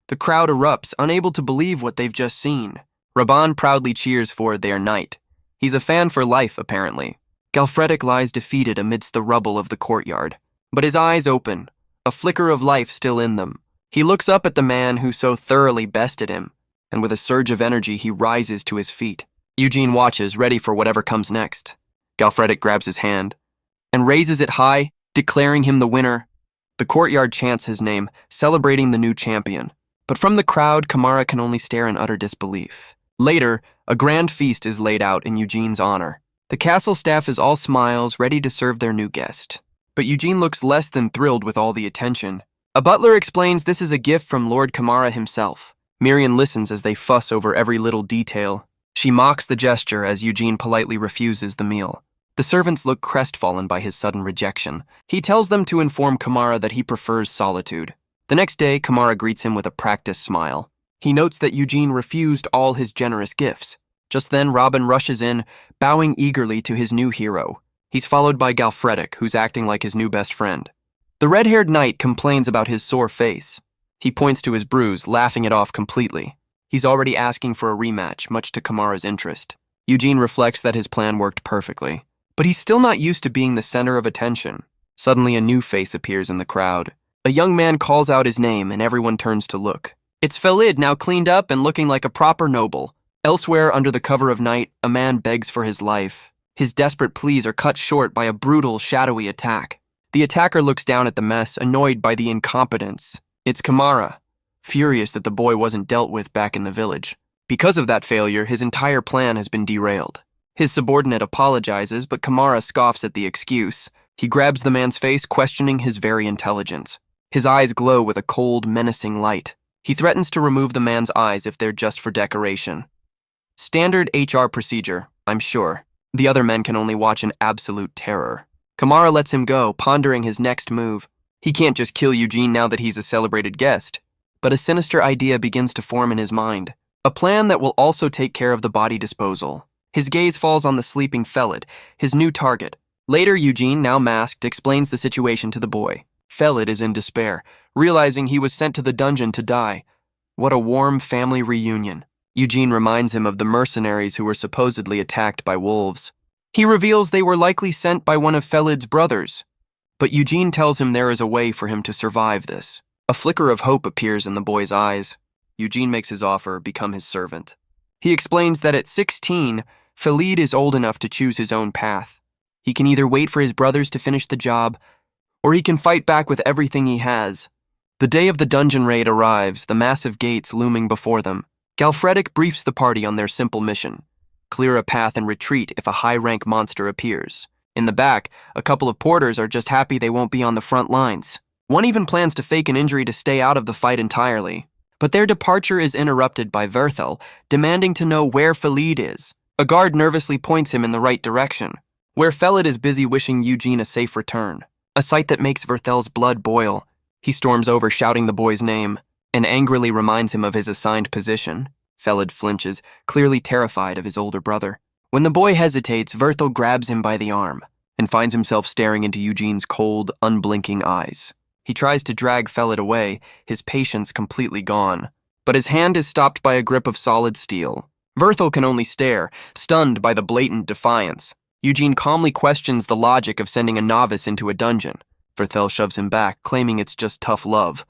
The crowd erupts, unable to believe what they've just seen. Raban proudly cheers for their knight. He's a fan for life, apparently. Galfredik lies defeated amidst the rubble of the courtyard, but his eyes open, a flicker of life still in them. He looks up at the man who so thoroughly bested him, and with a surge of energy he rises to his feet. Eugene watches, ready for whatever comes next. Galfredik grabs his hand and raises it high, declaring him the winner. The courtyard chants his name, celebrating the new champion. But from the crowd, Kamara can only stare in utter disbelief. Later, a grand feast is laid out in Eugene's honor. The castle staff is all smiles, ready to serve their new guest. But Eugene looks less than thrilled with all the attention. A butler explains this is a gift from Lord Kamara himself. Miriam listens as they fuss over every little detail. She mocks the gesture as Eugene politely refuses the meal. The servants look crestfallen by his sudden rejection. He tells them to inform Kamara that he prefers solitude. The next day, Kamara greets him with a practiced smile. He notes that Eugene refused all his generous gifts. Just then, Robin rushes in, bowing eagerly to his new hero. He's followed by Galfredic, who's acting like his new best friend. The red-haired knight complains about his sore face. He points to his bruise, laughing it off completely. He's already asking for a rematch, much to Kamara's interest. Eugene reflects that his plan worked perfectly. But he's still not used to being the center of attention. Suddenly, a new face appears in the crowd. A young man calls out his name, and everyone turns to look. It's Felid, now cleaned up and looking like a proper noble. Elsewhere, under the cover of night, a man begs for his life. His desperate pleas are cut short by a brutal, shadowy attack. The attacker looks down at the mess, annoyed by the incompetence. It's Kamara, furious that the boy wasn't dealt with back in the village. Because of that failure, his entire plan has been derailed. His subordinate apologizes, but Kamara scoffs at the excuse. He grabs the man's face, questioning his very intelligence. His eyes glow with a cold, menacing light. He threatens to remove the man's eyes if they're just for decoration. Standard HR procedure, I'm sure. The other men can only watch in absolute terror. Kamara lets him go, pondering his next move. He can't just kill Eugene now that he's a celebrated guest. But a sinister idea begins to form in his mind. A plan that will also take care of the body disposal. His gaze falls on the sleeping Felid, his new target. Later, Eugene, now masked, explains the situation to the boy. Felid is in despair, realizing he was sent to the dungeon to die. What a warm family reunion. Eugene reminds him of the mercenaries who were supposedly attacked by wolves. He reveals they were likely sent by one of Felid's brothers. But Eugene tells him there is a way for him to survive this. A flicker of hope appears in the boy's eyes. Eugene makes his offer, become his servant. He explains that at 16, Felid is old enough to choose his own path. He can either wait for his brothers to finish the job, or he can fight back with everything he has. The day of the dungeon raid arrives, the massive gates looming before them. Galfredic briefs the party on their simple mission. Clear a path and retreat if a high-rank monster appears. In the back, a couple of porters are just happy they won't be on the front lines. One even plans to fake an injury to stay out of the fight entirely. But their departure is interrupted by Verthel, demanding to know where Felid is. A guard nervously points him in the right direction, where Felid is busy wishing Eugene a safe return. A sight that makes Verthel's blood boil. He storms over, shouting the boy's name, and angrily reminds him of his assigned position. Felid flinches, clearly terrified of his older brother. When the boy hesitates, Verthel grabs him by the arm and finds himself staring into Eugene's cold, unblinking eyes. He tries to drag Felid away, his patience completely gone. But his hand is stopped by a grip of solid steel. Verthel can only stare, stunned by the blatant defiance. Eugene calmly questions the logic of sending a novice into a dungeon. Verthel shoves him back, claiming it's just tough love.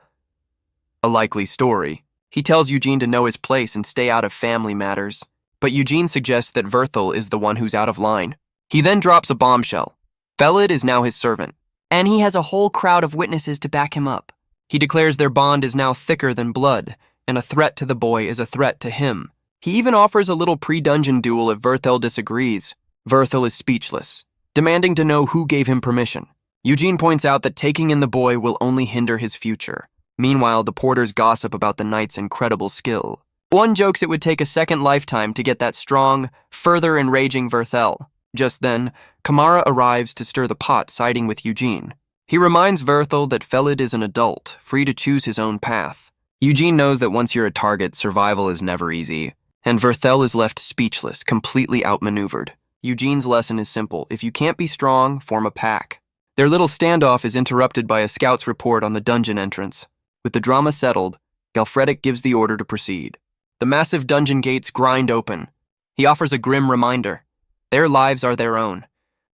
A likely story. He tells Eugene to know his place and stay out of family matters. But Eugene suggests that Verthel is the one who's out of line. He then drops a bombshell. Felid is now his servant, and he has a whole crowd of witnesses to back him up. He declares their bond is now thicker than blood, and a threat to the boy is a threat to him. He even offers a little pre-dungeon duel if Verthel disagrees. Verthel is speechless, demanding to know who gave him permission. Eugene points out that taking in the boy will only hinder his future. Meanwhile, the porters gossip about the knight's incredible skill. One jokes it would take a second lifetime to get that strong, further enraging Verthel. Just then, Kamara arrives to stir the pot, siding with Eugene. He reminds Verthel that Felid is an adult, free to choose his own path. Eugene knows that once you're a target, survival is never easy. And Verthel is left speechless, completely outmaneuvered. Eugene's lesson is simple. If you can't be strong, form a pack. Their little standoff is interrupted by a scout's report on the dungeon entrance. With the drama settled, Galfredic gives the order to proceed. The massive dungeon gates grind open. He offers a grim reminder. Their lives are their own.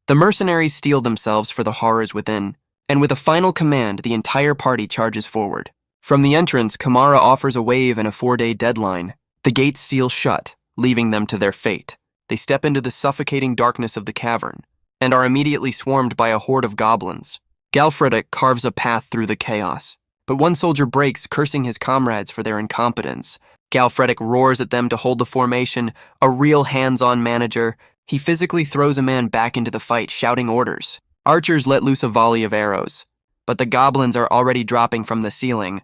The mercenaries steel themselves for the horrors within, and with a final command, the entire party charges forward. From the entrance, Kamara offers a wave and a 4-day deadline. The gates seal shut, leaving them to their fate. They step into the suffocating darkness of the cavern, and are immediately swarmed by a horde of goblins. Galfredic carves a path through the chaos, but one soldier breaks, cursing his comrades for their incompetence. Galfredic roars at them to hold the formation, a real hands-on manager. He physically throws a man back into the fight, shouting orders. Archers let loose a volley of arrows, but the goblins are already dropping from the ceiling.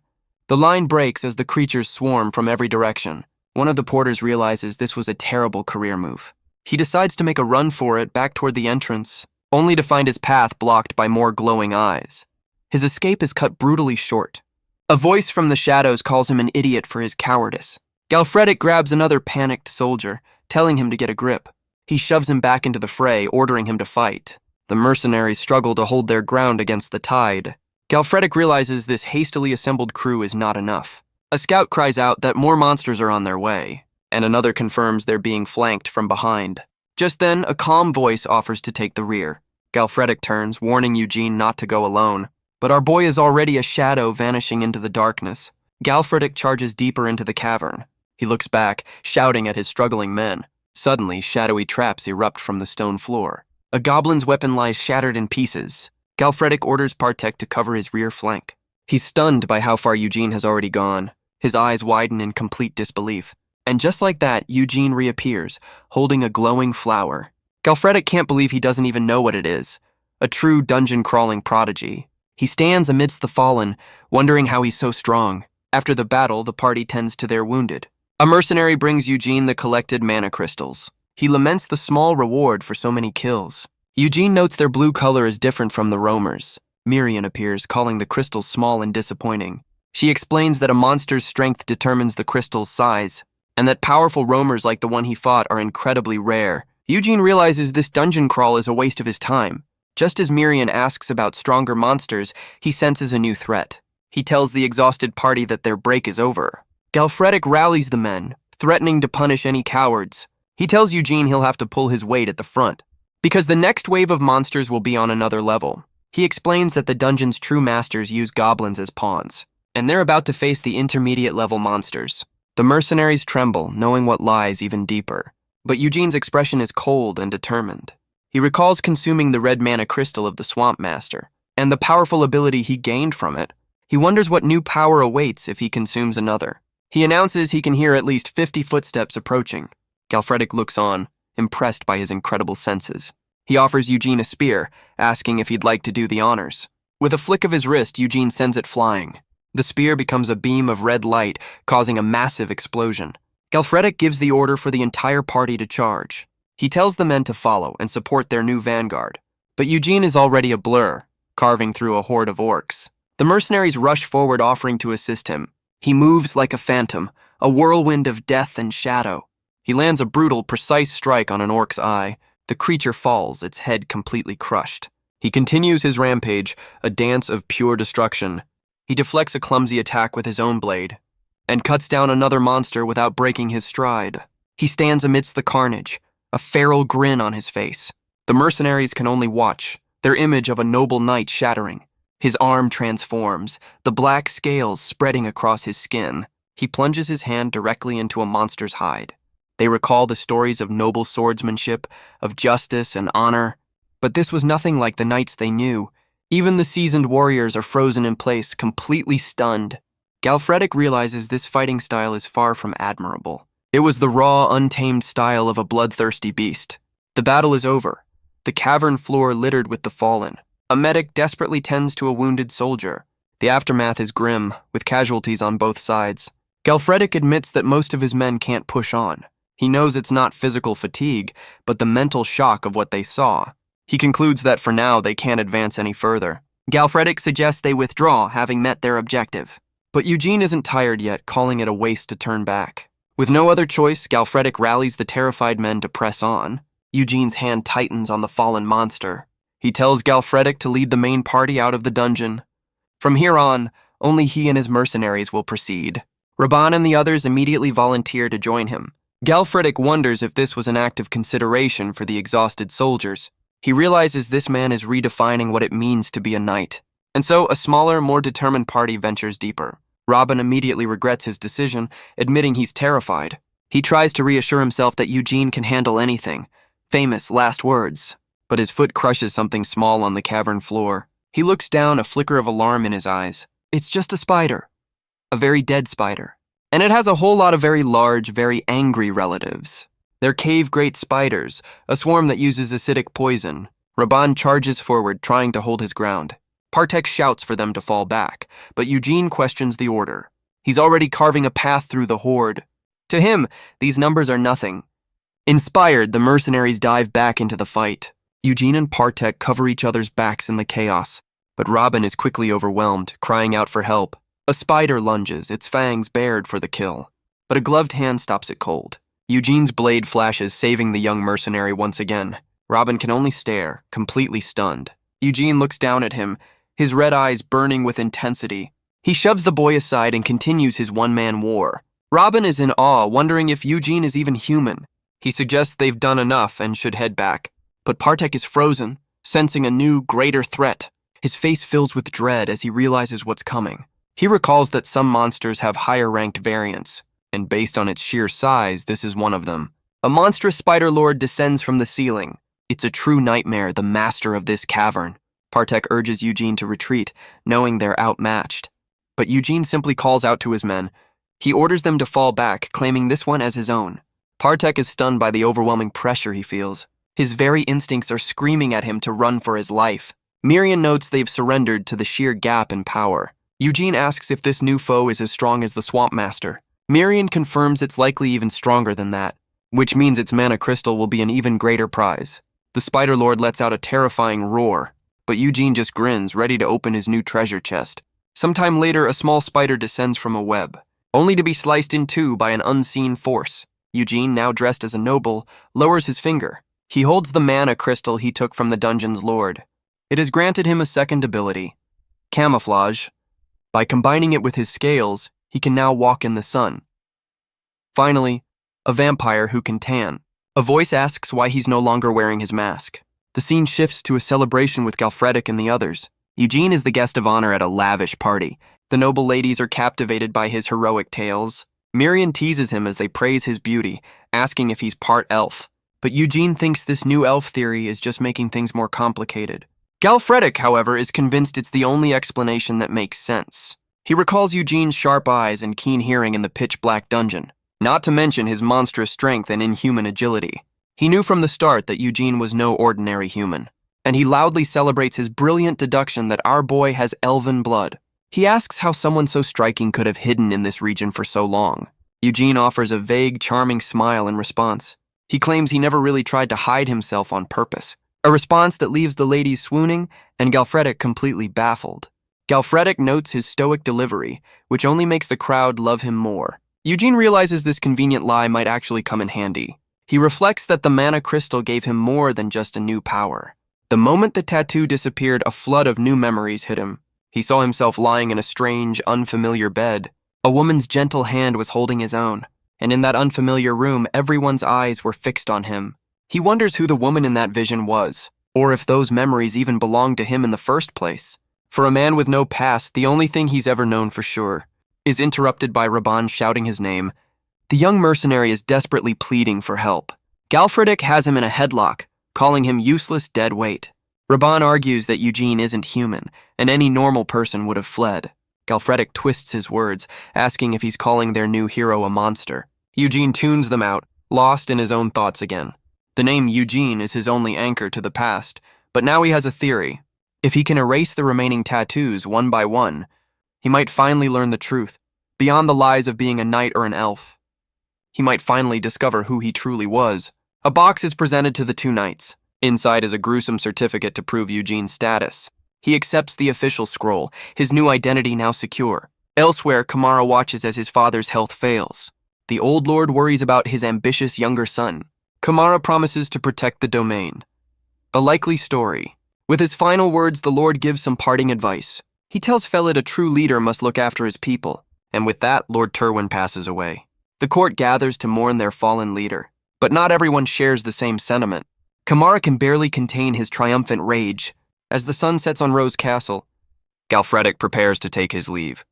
The line breaks as the creatures swarm from every direction. One of the porters realizes this was a terrible career move. He decides to make a run for it back toward the entrance, only to find his path blocked by more glowing eyes. His escape is cut brutally short. A voice from the shadows calls him an idiot for his cowardice. Galfredic grabs another panicked soldier, telling him to get a grip. He shoves him back into the fray, ordering him to fight. The mercenaries struggle to hold their ground against the tide. Galfredic realizes this hastily assembled crew is not enough. A scout cries out that more monsters are on their way, and another confirms they're being flanked from behind. Just then, a calm voice offers to take the rear. Galfredic turns, warning Eugene not to go alone. But our boy is already a shadow vanishing into the darkness. Galfredic charges deeper into the cavern. He looks back, shouting at his struggling men. Suddenly, shadowy traps erupt from the stone floor. A goblin's weapon lies shattered in pieces. Galfredic orders Partek to cover his rear flank. He's stunned by how far Eugene has already gone. His eyes widen in complete disbelief. And just like that, Eugene reappears, holding a glowing flower. Galfredic can't believe he doesn't even know what it is. A true dungeon-crawling prodigy. He stands amidst the fallen, wondering how he's so strong. After the battle, the party tends to their wounded. A mercenary brings Eugene the collected mana crystals. He laments the small reward for so many kills. Eugene notes their blue color is different from the roamers. Mirian appears, calling the crystals small and disappointing. She explains that a monster's strength determines the crystal's size, and that powerful roamers like the one he fought are incredibly rare. Eugene realizes this dungeon crawl is a waste of his time. Just as Mirian asks about stronger monsters, he senses a new threat. He tells the exhausted party that their break is over. Galfredic rallies the men, threatening to punish any cowards. He tells Eugene he'll have to pull his weight at the front, because the next wave of monsters will be on another level. He explains that the dungeon's true masters use goblins as pawns, and they're about to face the intermediate-level monsters. The mercenaries tremble, knowing what lies even deeper. But Eugene's expression is cold and determined. He recalls consuming the red mana crystal of the Swamp Master, and the powerful ability he gained from it. He wonders what new power awaits if he consumes another. He announces he can hear at least 50 footsteps approaching. Galfredic looks on, impressed by his incredible senses. He offers Eugene a spear, asking if he'd like to do the honors. With a flick of his wrist, Eugene sends it flying. The spear becomes a beam of red light, causing a massive explosion. Galfredic gives the order for the entire party to charge. He tells the men to follow and support their new vanguard. But Eugene is already a blur, carving through a horde of orcs. The mercenaries rush forward, offering to assist him. He moves like a phantom, a whirlwind of death and shadow. He lands a brutal, precise strike on an orc's eye. The creature falls, its head completely crushed. He continues his rampage, a dance of pure destruction. He deflects a clumsy attack with his own blade, and cuts down another monster without breaking his stride. He stands amidst the carnage, a feral grin on his face. The mercenaries can only watch, their image of a noble knight shattering. His arm transforms, the black scales spreading across his skin. He plunges his hand directly into a monster's hide. They recall the stories of noble swordsmanship, of justice and honor. But this was nothing like the knights they knew. Even the seasoned warriors are frozen in place, completely stunned. Galfredic realizes this fighting style is far from admirable. It was the raw, untamed style of a bloodthirsty beast. The battle is over, the cavern floor littered with the fallen. A medic desperately tends to a wounded soldier. The aftermath is grim, with casualties on both sides. Galfredic admits that most of his men can't push on. He knows it's not physical fatigue, but the mental shock of what they saw. He concludes that for now they can't advance any further. Galfredic suggests they withdraw, having met their objective. But Eugene isn't tired yet, calling it a waste to turn back. With no other choice, Galfredic rallies the terrified men to press on. Eugene's hand tightens on the fallen monster. He tells Galfredic to lead the main party out of the dungeon. From here on, only he and his mercenaries will proceed. Raban and the others immediately volunteer to join him. Galfredic wonders if this was an act of consideration for the exhausted soldiers. He realizes this man is redefining what it means to be a knight. And so a smaller, more determined party ventures deeper. Robin immediately regrets his decision, admitting he's terrified. He tries to reassure himself that Eugene can handle anything. Famous last words. But his foot crushes something small on the cavern floor. He looks down, a flicker of alarm in his eyes. It's just a spider. A very dead spider. And it has a whole lot of very large, very angry relatives. They're cave-great spiders, a swarm that uses acidic poison. Raban charges forward, trying to hold his ground. Partek shouts for them to fall back, but Eugene questions the order. He's already carving a path through the horde. To him, these numbers are nothing. Inspired, the mercenaries dive back into the fight. Eugene and Partek cover each other's backs in the chaos, but Robin is quickly overwhelmed, crying out for help. A spider lunges, its fangs bared for the kill, but a gloved hand stops it cold. Eugene's blade flashes, saving the young mercenary once again. Robin can only stare, completely stunned. Eugene looks down at him, his red eyes burning with intensity. He shoves the boy aside and continues his one-man war. Robin is in awe, wondering if Eugene is even human. He suggests they've done enough and should head back. But Partek is frozen, sensing a new, greater threat. His face fills with dread as he realizes what's coming. He recalls that some monsters have higher-ranked variants, and based on its sheer size, this is one of them. A monstrous spider lord descends from the ceiling. It's a true nightmare, the master of this cavern. Partek urges Eugene to retreat, knowing they're outmatched. But Eugene simply calls out to his men. He orders them to fall back, claiming this one as his own. Partek is stunned by the overwhelming pressure he feels. His very instincts are screaming at him to run for his life. Miriam notes they've surrendered to the sheer gap in power. Eugene asks if this new foe is as strong as the Swamp Master. Miriam confirms it's likely even stronger than that, which means its mana crystal will be an even greater prize. The Spider Lord lets out a terrifying roar, but Eugene just grins, ready to open his new treasure chest. Sometime later, a small spider descends from a web, only to be sliced in two by an unseen force. Eugene, now dressed as a noble, lowers his finger. He holds the mana crystal he took from the dungeon's lord. It has granted him a second ability, camouflage. By combining it with his scales, he can now walk in the sun. Finally, a vampire who can tan. A voice asks why he's no longer wearing his mask. The scene shifts to a celebration with Galfredik and the others. Eugene is the guest of honor at a lavish party. The noble ladies are captivated by his heroic tales. Miriam teases him as they praise his beauty, asking if he's part elf. But Eugene thinks this new elf theory is just making things more complicated. Galfredik, however, is convinced it's the only explanation that makes sense. He recalls Eugene's sharp eyes and keen hearing in the pitch-black dungeon, not to mention his monstrous strength and inhuman agility. He knew from the start that Eugene was no ordinary human, and he loudly celebrates his brilliant deduction that our boy has elven blood. He asks how someone so striking could have hidden in this region for so long. Eugene offers a vague, charming smile in response. He claims he never really tried to hide himself on purpose, a response that leaves the ladies swooning and Galfredik completely baffled. Galfredik notes his stoic delivery, which only makes the crowd love him more. Eugene realizes this convenient lie might actually come in handy. He reflects that the mana crystal gave him more than just a new power. The moment the tattoo disappeared, a flood of new memories hit him. He saw himself lying in a strange, unfamiliar bed. A woman's gentle hand was holding his own, and in that unfamiliar room, everyone's eyes were fixed on him. He wonders who the woman in that vision was, or if those memories even belonged to him in the first place. For a man with no past, the only thing he's ever known for sure is interrupted by Raban shouting his name. The young mercenary is desperately pleading for help. Galfredik has him in a headlock, calling him useless dead weight. Raban argues that Eugene isn't human, and any normal person would have fled. Galfredik twists his words, asking if he's calling their new hero a monster. Eugene tunes them out, lost in his own thoughts again. The name Eugene is his only anchor to the past, but now he has a theory. If he can erase the remaining tattoos one by one, he might finally learn the truth, beyond the lies of being a knight or an elf. He might finally discover who he truly was. A box is presented to the two knights. Inside is a gruesome certificate to prove Eugene's status. He accepts the official scroll, his new identity now secure. Elsewhere, Kamara watches as his father's health fails. The old lord worries about his ambitious younger son. Kamara promises to protect the domain. A likely story. With his final words, the lord gives some parting advice. He tells Felid a true leader must look after his people, and with that, Lord Terwin passes away. The court gathers to mourn their fallen leader, but not everyone shares the same sentiment. Kamara can barely contain his triumphant rage. As the sun sets on Rose Castle, Galfredik prepares to take his leave.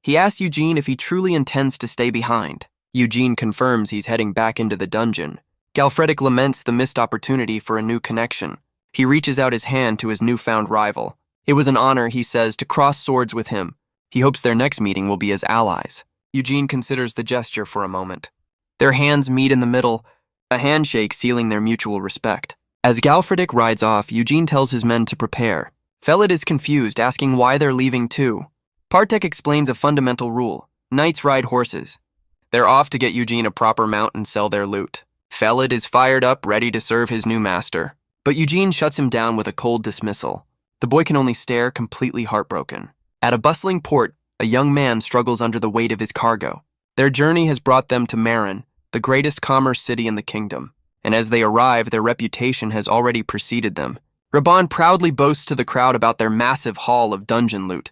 He asks Eugene if he truly intends to stay behind. Eugene confirms he's heading back into the dungeon. Galfredik laments the missed opportunity for a new connection. He reaches out his hand to his newfound rival. It was an honor, he says, to cross swords with him. He hopes their next meeting will be as allies. Eugene considers the gesture for a moment. Their hands meet in the middle, a handshake sealing their mutual respect. As Galfredick rides off, Eugene tells his men to prepare. Felid is confused, asking why they're leaving too. Partek explains a fundamental rule. Knights ride horses. They're off to get Eugene a proper mount and sell their loot. Felid is fired up, ready to serve his new master. But Eugene shuts him down with a cold dismissal. The boy can only stare, completely heartbroken. At a bustling port, a young man struggles under the weight of his cargo. Their journey has brought them to Marin, the greatest commerce city in the kingdom. And as they arrive, their reputation has already preceded them. Raban proudly boasts to the crowd about their massive haul of dungeon loot.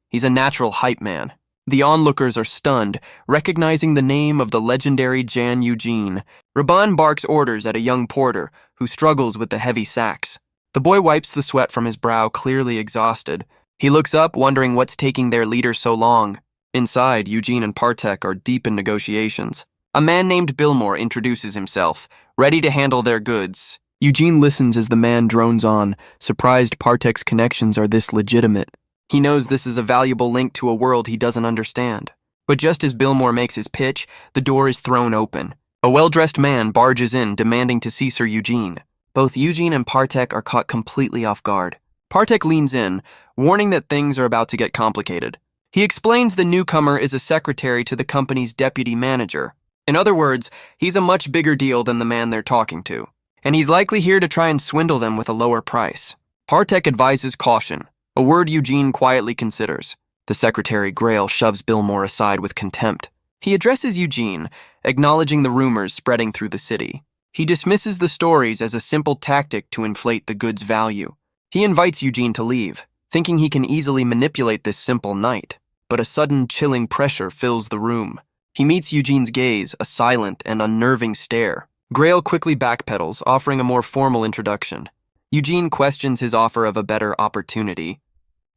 He's a natural hype man. The onlookers are stunned, recognizing the name of the legendary Jan Eugene. Raban barks orders at a young porter, who struggles with the heavy sacks. The boy wipes the sweat from his brow, clearly exhausted. He looks up, wondering what's taking their leader so long. Inside, Eugene and Partek are deep in negotiations. A man named Billmore introduces himself, ready to handle their goods. Eugene listens as the man drones on, surprised Partek's connections are this legitimate. He knows this is a valuable link to a world he doesn't understand. But just as Billmore makes his pitch, the door is thrown open. A well-dressed man barges in, demanding to see Sir Eugene. Both Eugene and Partek are caught completely off guard. Partek leans in, warning that things are about to get complicated. He explains the newcomer is a secretary to the company's deputy manager. In other words, he's a much bigger deal than the man they're talking to, and he's likely here to try and swindle them with a lower price. Partek advises caution, a word Eugene quietly considers. The secretary Grail shoves Billmore aside with contempt. He addresses Eugene, acknowledging the rumors spreading through the city. He dismisses the stories as a simple tactic to inflate the goods' value. He invites Eugene to leave, thinking he can easily manipulate this simple knight. But a sudden, chilling pressure fills the room. He meets Eugene's gaze, a silent and unnerving stare. Grail quickly backpedals, offering a more formal introduction. Eugene questions his offer of a better opportunity.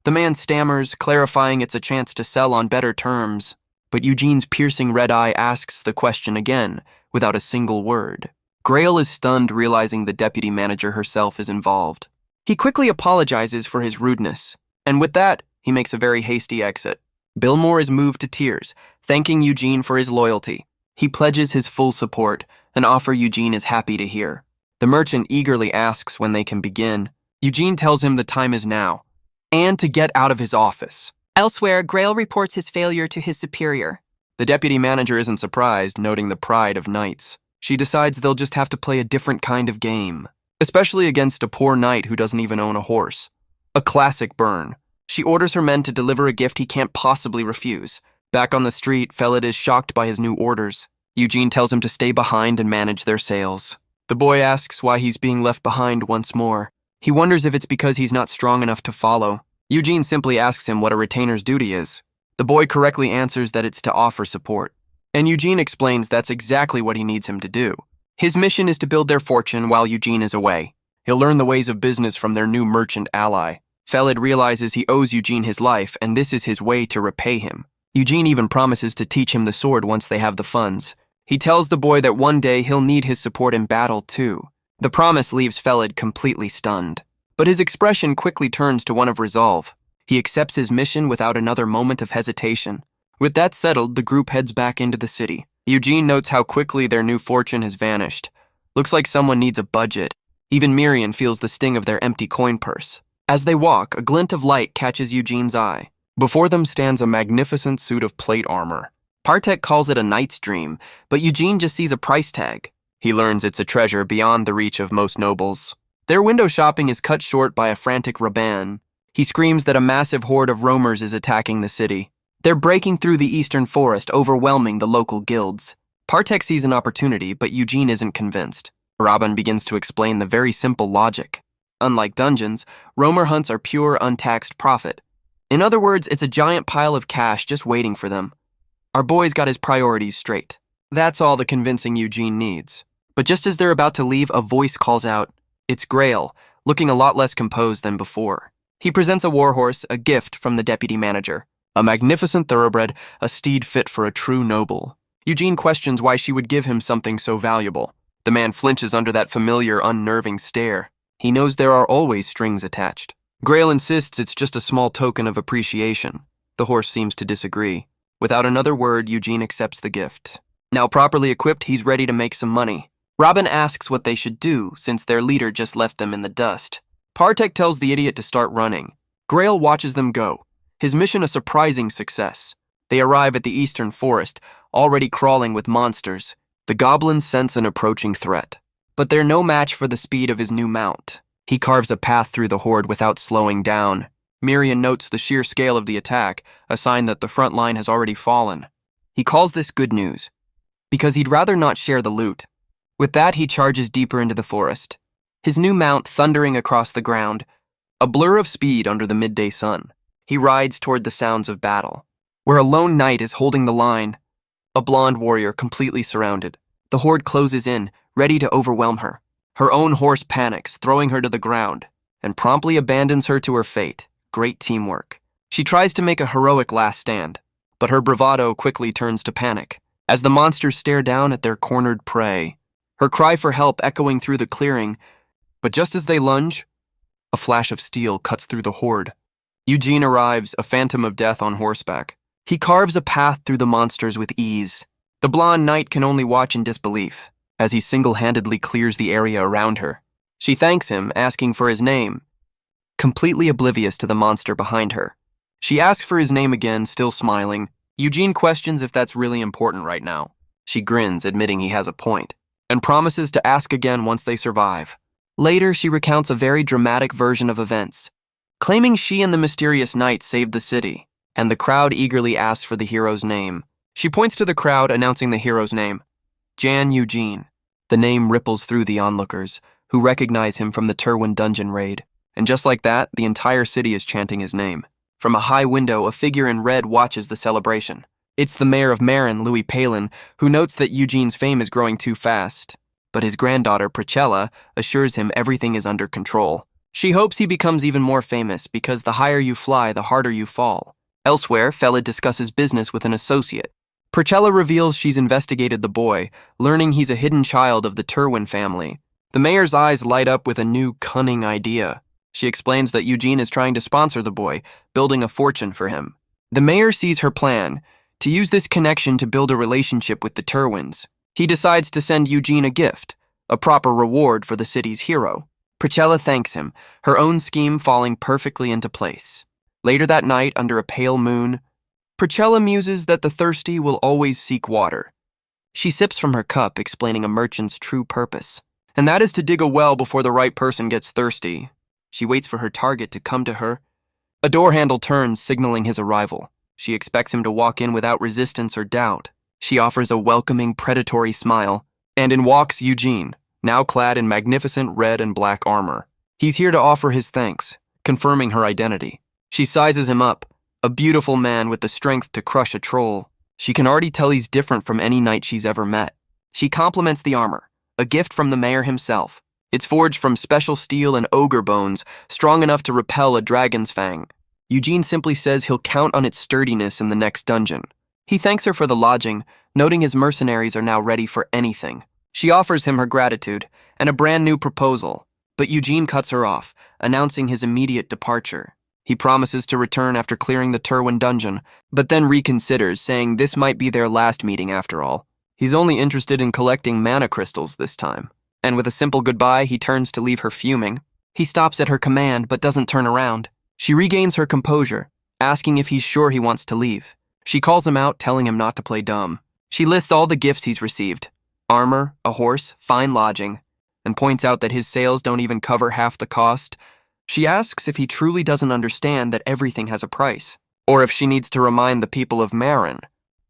The man stammers, clarifying it's a chance to sell on better terms. But Eugene's piercing red eye asks the question again, without a single word. Grail is stunned, realizing the deputy manager herself is involved. He quickly apologizes for his rudeness, and with that, he makes a very hasty exit. Billmore is moved to tears, thanking Eugene for his loyalty. He pledges his full support, an offer Eugene is happy to hear. The merchant eagerly asks when they can begin. Eugene tells him the time is now, and to get out of his office. Elsewhere, Grail reports his failure to his superior. The deputy manager isn't surprised, noting the pride of knights. She decides they'll just have to play a different kind of game, especially against a poor knight who doesn't even own a horse. A classic burn. She orders her men to deliver a gift he can't possibly refuse. Back on the street, Felid is shocked by his new orders. Eugene tells him to stay behind and manage their sales. The boy asks why he's being left behind once more. He wonders if it's because he's not strong enough to follow. Eugene simply asks him what a retainer's duty is. The boy correctly answers that it's to offer support. And Eugene explains that's exactly what he needs him to do. His mission is to build their fortune while Eugene is away. He'll learn the ways of business from their new merchant ally. Felid realizes he owes Eugene his life, and this is his way to repay him. Eugene even promises to teach him the sword once they have the funds. He tells the boy that one day he'll need his support in battle too. The promise leaves Felid completely stunned. But his expression quickly turns to one of resolve. He accepts his mission without another moment of hesitation. With that settled, the group heads back into the city. Eugene notes how quickly their new fortune has vanished. Looks like someone needs a budget. Even Miriam feels the sting of their empty coin purse. As they walk, a glint of light catches Eugene's eye. Before them stands a magnificent suit of plate armor. Partek calls it a knight's dream, but Eugene just sees a price tag. He learns it's a treasure beyond the reach of most nobles. Their window shopping is cut short by a frantic Raban. He screams that a massive horde of roamers is attacking the city. They're breaking through the eastern forest, overwhelming the local guilds. Partek sees an opportunity, but Eugene isn't convinced. Raban begins to explain the very simple logic. Unlike dungeons, roamer hunts are pure, untaxed profit. In other words, it's a giant pile of cash just waiting for them. Our boy's got his priorities straight. That's all the convincing Eugene needs. But just as they're about to leave, a voice calls out. It's Grail, looking a lot less composed than before. He presents a warhorse, a gift from the deputy manager. A magnificent thoroughbred, a steed fit for a true noble. Eugene questions why she would give him something so valuable. The man flinches under that familiar, unnerving stare. He knows there are always strings attached. Grail insists it's just a small token of appreciation. The horse seems to disagree. Without another word, Eugene accepts the gift. Now properly equipped, he's ready to make some money. Robin asks what they should do since their leader just left them in the dust. Partek tells the idiot to start running. Grail watches them go, his mission a surprising success. They arrive at the eastern forest, already crawling with monsters. The goblins sense an approaching threat, but they're no match for the speed of his new mount. He carves a path through the horde without slowing down. Mirian notes the sheer scale of the attack, a sign that the front line has already fallen. He calls this good news, because he'd rather not share the loot. With that, he charges deeper into the forest, his new mount thundering across the ground, a blur of speed under the midday sun. He rides toward the sounds of battle, where a lone knight is holding the line, a blonde warrior completely surrounded. The horde closes in, ready to overwhelm her. Her own horse panics, throwing her to the ground, and promptly abandons her to her fate. Great teamwork. She tries to make a heroic last stand, but her bravado quickly turns to panic as the monsters stare down at their cornered prey. Her cry for help echoing through the clearing, but just as they lunge, a flash of steel cuts through the horde. Eugene arrives, a phantom of death on horseback. He carves a path through the monsters with ease. The blonde knight can only watch in disbelief as he single-handedly clears the area around her. She thanks him, asking for his name, completely oblivious to the monster behind her. She asks for his name again, still smiling. Eugene questions if that's really important right now. She grins, admitting he has a point, and promises to ask again once they survive. Later, she recounts a very dramatic version of events, claiming she and the mysterious knight saved the city, and the crowd eagerly asks for the hero's name. She points to the crowd, announcing the hero's name, Jan Eugene. The name ripples through the onlookers, who recognize him from the Terwin dungeon raid. And just like that, the entire city is chanting his name. From a high window, a figure in red watches the celebration. It's the mayor of Marin, Louis Palin, who notes that Eugene's fame is growing too fast. But his granddaughter, Priscilla, assures him everything is under control. She hopes he becomes even more famous because the higher you fly, the harder you fall. Elsewhere, Felid discusses business with an associate. Priscilla reveals she's investigated the boy, learning he's a hidden child of the Terwin family. The mayor's eyes light up with a new, cunning idea. She explains that Eugene is trying to sponsor the boy, building a fortune for him. The mayor sees her plan, to use this connection to build a relationship with the Terwins. He decides to send Eugene a gift, a proper reward for the city's hero. Priscilla thanks him, her own scheme falling perfectly into place. Later that night, under a pale moon, Priscilla muses that the thirsty will always seek water. She sips from her cup, explaining a merchant's true purpose, and that is to dig a well before the right person gets thirsty. She waits for her target to come to her. A door handle turns, signaling his arrival. She expects him to walk in without resistance or doubt. She offers a welcoming, predatory smile, and in walks Eugene, now clad in magnificent red and black armor. He's here to offer his thanks, confirming her identity. She sizes him up, a beautiful man with the strength to crush a troll. She can already tell he's different from any knight she's ever met. She compliments the armor, a gift from the mayor himself. It's forged from special steel and ogre bones, strong enough to repel a dragon's fang. Eugene simply says he'll count on its sturdiness in the next dungeon. He thanks her for the lodging, noting his mercenaries are now ready for anything. She offers him her gratitude and a brand new proposal, but Eugene cuts her off, announcing his immediate departure. He promises to return after clearing the Terwin dungeon, but then reconsiders, saying this might be their last meeting after all. He's only interested in collecting mana crystals this time. And with a simple goodbye, he turns to leave her fuming. He stops at her command, but doesn't turn around. She regains her composure, asking if he's sure he wants to leave. She calls him out, telling him not to play dumb. She lists all the gifts he's received: armor, a horse, fine lodging, and points out that his sales don't even cover half the cost. She asks if he truly doesn't understand that everything has a price, or if she needs to remind the people of Marin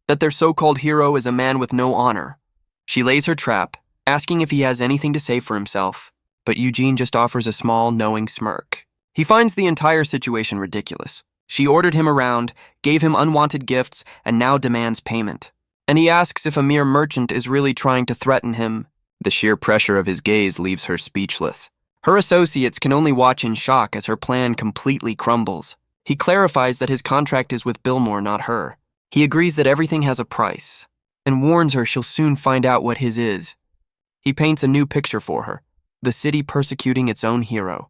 that their so-called hero is a man with no honor. She lays her trap, asking if he has anything to say for himself, but Eugene just offers a small, knowing smirk. He finds the entire situation ridiculous. She ordered him around, gave him unwanted gifts, and now demands payment. And he asks if a mere merchant is really trying to threaten him. The sheer pressure of his gaze leaves her speechless. Her associates can only watch in shock as her plan completely crumbles. He clarifies that his contract is with Billmore, not her. He agrees that everything has a price, and warns her she'll soon find out what his is. He paints a new picture for her, the city persecuting its own hero.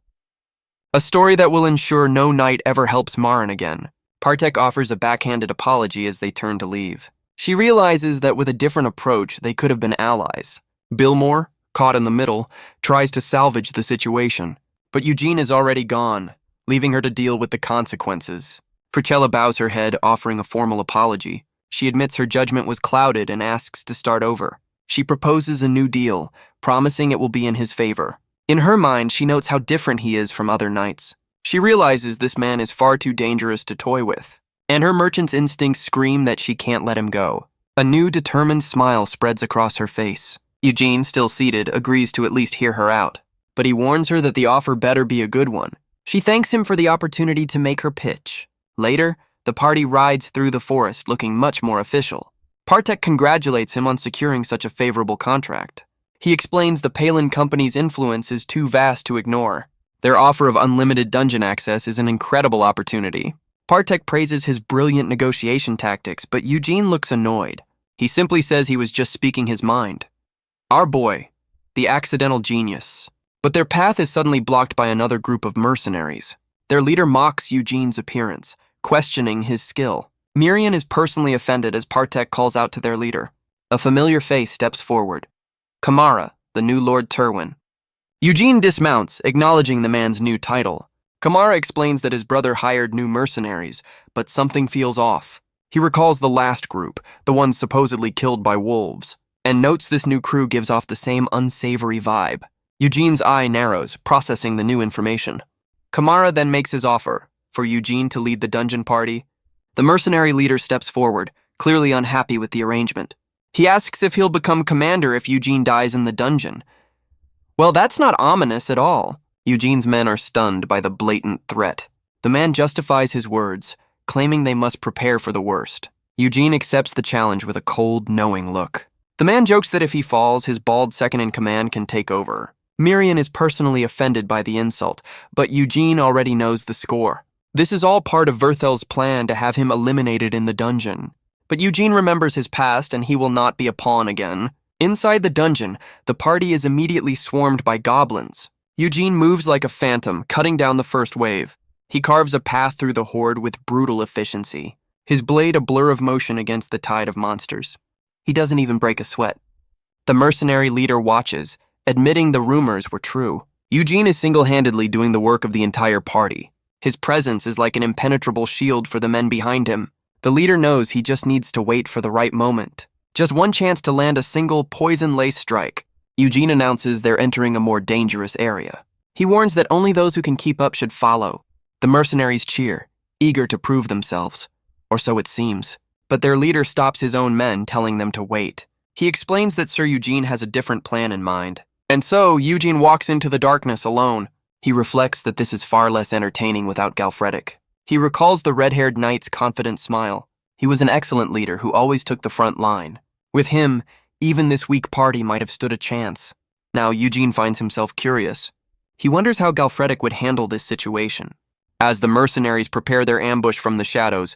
A story that will ensure no knight ever helps Marin again. Partek offers a backhanded apology as they turn to leave. She realizes that with a different approach, they could have been allies. Billmore, caught in the middle, tries to salvage the situation. But Eugene is already gone, leaving her to deal with the consequences. Priscilla bows her head, offering a formal apology. She admits her judgment was clouded and asks to start over. She proposes a new deal, promising it will be in his favor. In her mind, she notes how different he is from other knights. She realizes this man is far too dangerous to toy with, and her merchant's instincts scream that she can't let him go. A new, determined smile spreads across her face. Eugene, still seated, agrees to at least hear her out, but he warns her that the offer better be a good one. She thanks him for the opportunity to make her pitch. Later, the party rides through the forest looking much more official. Partek congratulates him on securing such a favorable contract. He explains the Palin Company's influence is too vast to ignore. Their offer of unlimited dungeon access is an incredible opportunity. Partek praises his brilliant negotiation tactics, but Eugene looks annoyed. He simply says he was just speaking his mind. Our boy, the accidental genius. But their path is suddenly blocked by another group of mercenaries. Their leader mocks Eugene's appearance, questioning his skill. Miriam is personally offended as Partek calls out to their leader. A familiar face steps forward. Kamara, the new Lord Terwin. Eugene dismounts, acknowledging the man's new title. Kamara explains that his brother hired new mercenaries, but something feels off. He recalls the last group, the ones supposedly killed by wolves, and notes this new crew gives off the same unsavory vibe. Eugene's eye narrows, processing the new information. Kamara then makes his offer, for Eugene to lead the dungeon party. The mercenary leader steps forward, clearly unhappy with the arrangement. He asks if he'll become commander if Eugene dies in the dungeon. Well, that's not ominous at all. Eugene's men are stunned by the blatant threat. The man justifies his words, claiming they must prepare for the worst. Eugene accepts the challenge with a cold, knowing look. The man jokes that if he falls, his bald second-in-command can take over. Miriam is personally offended by the insult, but Eugene already knows the score. This is all part of Verthel's plan to have him eliminated in the dungeon. But Eugene remembers his past and he will not be a pawn again. Inside the dungeon, the party is immediately swarmed by goblins. Eugene moves like a phantom, cutting down the first wave. He carves a path through the horde with brutal efficiency, his blade a blur of motion against the tide of monsters. He doesn't even break a sweat. The mercenary leader watches, admitting the rumors were true. Eugene is single-handedly doing the work of the entire party. His presence is like an impenetrable shield for the men behind him. The leader knows he just needs to wait for the right moment. Just one chance to land a single poison-laced strike. Eugene announces they're entering a more dangerous area. He warns that only those who can keep up should follow. The mercenaries cheer, eager to prove themselves. Or so it seems. But their leader stops his own men, telling them to wait. He explains that Sir Eugene has a different plan in mind. And so, Eugene walks into the darkness alone. He reflects that this is far less entertaining without Galfredic. He recalls the red-haired knight's confident smile. He was an excellent leader who always took the front line. With him, even this weak party might have stood a chance. Now Eugene finds himself curious. He wonders how Galfredic would handle this situation. As the mercenaries prepare their ambush from the shadows,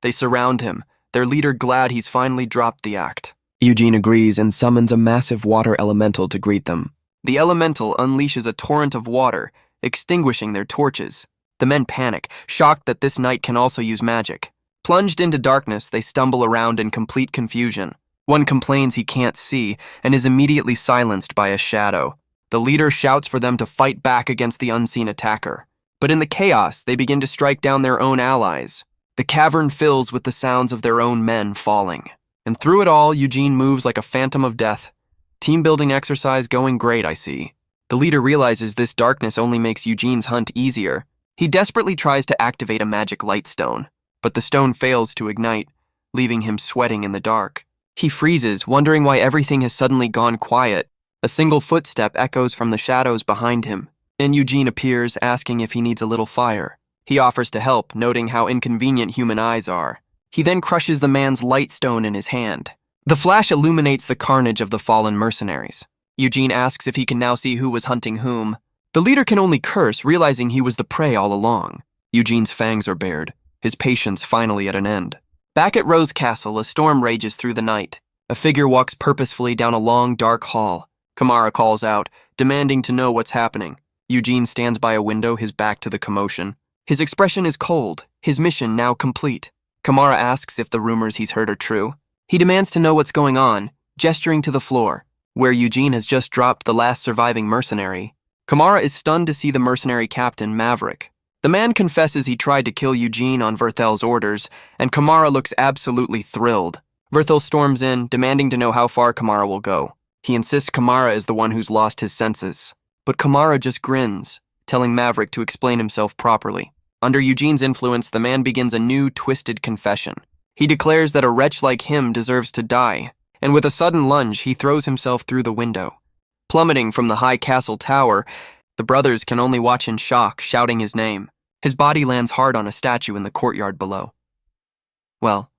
they surround him, their leader glad he's finally dropped the act. Eugene agrees and summons a massive water elemental to greet them. The elemental unleashes a torrent of water, extinguishing their torches. The men panic, shocked that this knight can also use magic. Plunged into darkness, they stumble around in complete confusion. One complains he can't see and is immediately silenced by a shadow. The leader shouts for them to fight back against the unseen attacker. But in the chaos, they begin to strike down their own allies. The cavern fills with the sounds of their own men falling. And through it all, Eugene moves like a phantom of death. Team-building exercise going great, I see. The leader realizes this darkness only makes Eugene's hunt easier. He desperately tries to activate a magic light stone, but the stone fails to ignite, leaving him sweating in the dark. He freezes, wondering why everything has suddenly gone quiet. A single footstep echoes from the shadows behind him, and Eugene appears, asking if he needs a little fire. He offers to help, noting how inconvenient human eyes are. He then crushes the man's light stone in his hand. The flash illuminates the carnage of the fallen mercenaries. Eugene asks if he can now see who was hunting whom. The leader can only curse, realizing he was the prey all along. Eugene's fangs are bared, his patience finally at an end. Back at Rose Castle, a storm rages through the night. A figure walks purposefully down a long, dark hall. Kamara calls out, demanding to know what's happening. Eugene stands by a window, his back to the commotion. His expression is cold, his mission now complete. Kamara asks if the rumors he's heard are true. He demands to know what's going on, gesturing to the floor. where Eugene has just dropped the last surviving mercenary. Kamara is stunned to see the mercenary captain, Maverick. The man confesses he tried to kill Eugene on Verthel's orders, and Kamara looks absolutely thrilled. Verthel storms in, demanding to know how far Kamara will go. He insists Kamara is the one who's lost his senses. But Kamara just grins, telling Maverick to explain himself properly. Under Eugene's influence, the man begins a new, twisted confession. He declares that a wretch like him deserves to die, and with a sudden lunge, he throws himself through the window. Plummeting from the high castle tower, the brothers can only watch in shock, shouting his name. His body lands hard on a statue in the courtyard below. Well,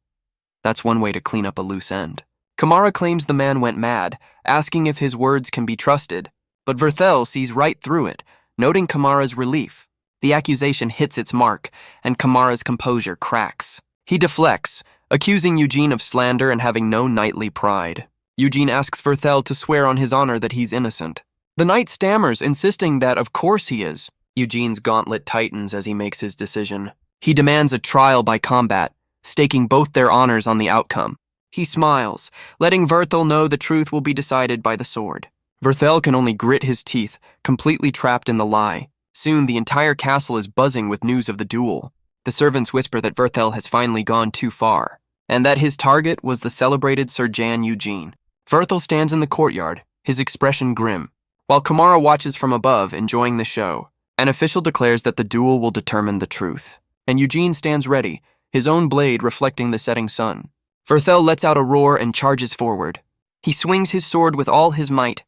that's one way to clean up a loose end. Kamara claims the man went mad, asking if his words can be trusted, but Verthel sees right through it, noting Kamara's relief. The accusation hits its mark, and Kamara's composure cracks. He deflects, accusing Eugene of slander and having no knightly pride. Eugene asks Verthel to swear on his honor that he's innocent. The knight stammers, insisting that of course he is. Eugene's gauntlet tightens as he makes his decision. He demands a trial by combat, staking both their honors on the outcome. He smiles, letting Verthel know the truth will be decided by the sword. Verthel can only grit his teeth, completely trapped in the lie. Soon the entire castle is buzzing with news of the duel. The servants whisper that Verthel has finally gone too far, and that his target was the celebrated Sir Jan Eugene. Verthel stands in the courtyard, his expression grim, while Kamara watches from above, enjoying the show. An official declares that the duel will determine the truth, and Eugene stands ready, his own blade reflecting the setting sun. Verthel lets out a roar and charges forward. He swings his sword with all his might,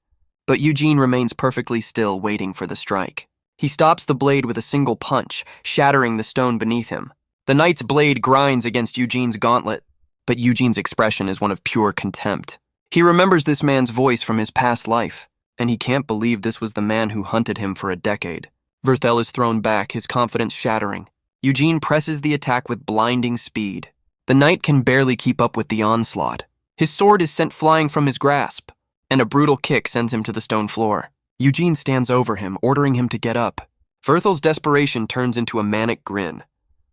but Eugene remains perfectly still, waiting for the strike. He stops the blade with a single punch, shattering the stone beneath him. The knight's blade grinds against Eugene's gauntlet, but Eugene's expression is one of pure contempt. He remembers this man's voice from his past life, and he can't believe this was the man who hunted him for a decade. Verthel is thrown back, his confidence shattering. Eugene presses the attack with blinding speed. The knight can barely keep up with the onslaught. His sword is sent flying from his grasp, and a brutal kick sends him to the stone floor. Eugene stands over him, ordering him to get up. Verthel's desperation turns into a manic grin.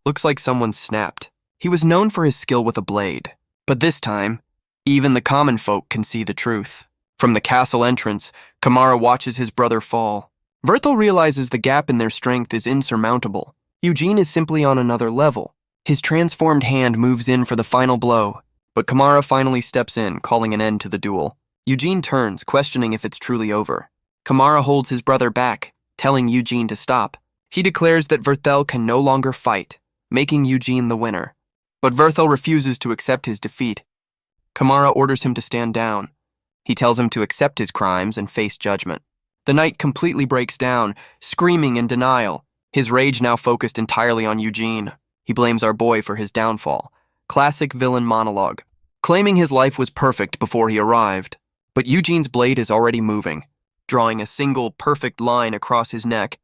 Looks like someone snapped. He was known for his skill with a blade, but this time, even the common folk can see the truth. From the castle entrance, Kamara watches his brother fall. Verthel realizes the gap in their strength is insurmountable. Eugene is simply on another level. His transformed hand moves in for the final blow, but Kamara finally steps in, calling an end to the duel. Eugene turns, questioning if it's truly over. Kamara holds his brother back, telling Eugene to stop. He declares that Verthel can no longer fight, making Eugene the winner. But Verthel refuses to accept his defeat. Kamara orders him to stand down. He tells him to accept his crimes and face judgment. The knight completely breaks down, screaming in denial, his rage now focused entirely on Eugene. He blames our boy for his downfall. Classic villain monologue. Claiming his life was perfect before he arrived. But Eugene's blade is already moving, drawing a single, perfect line across his neck.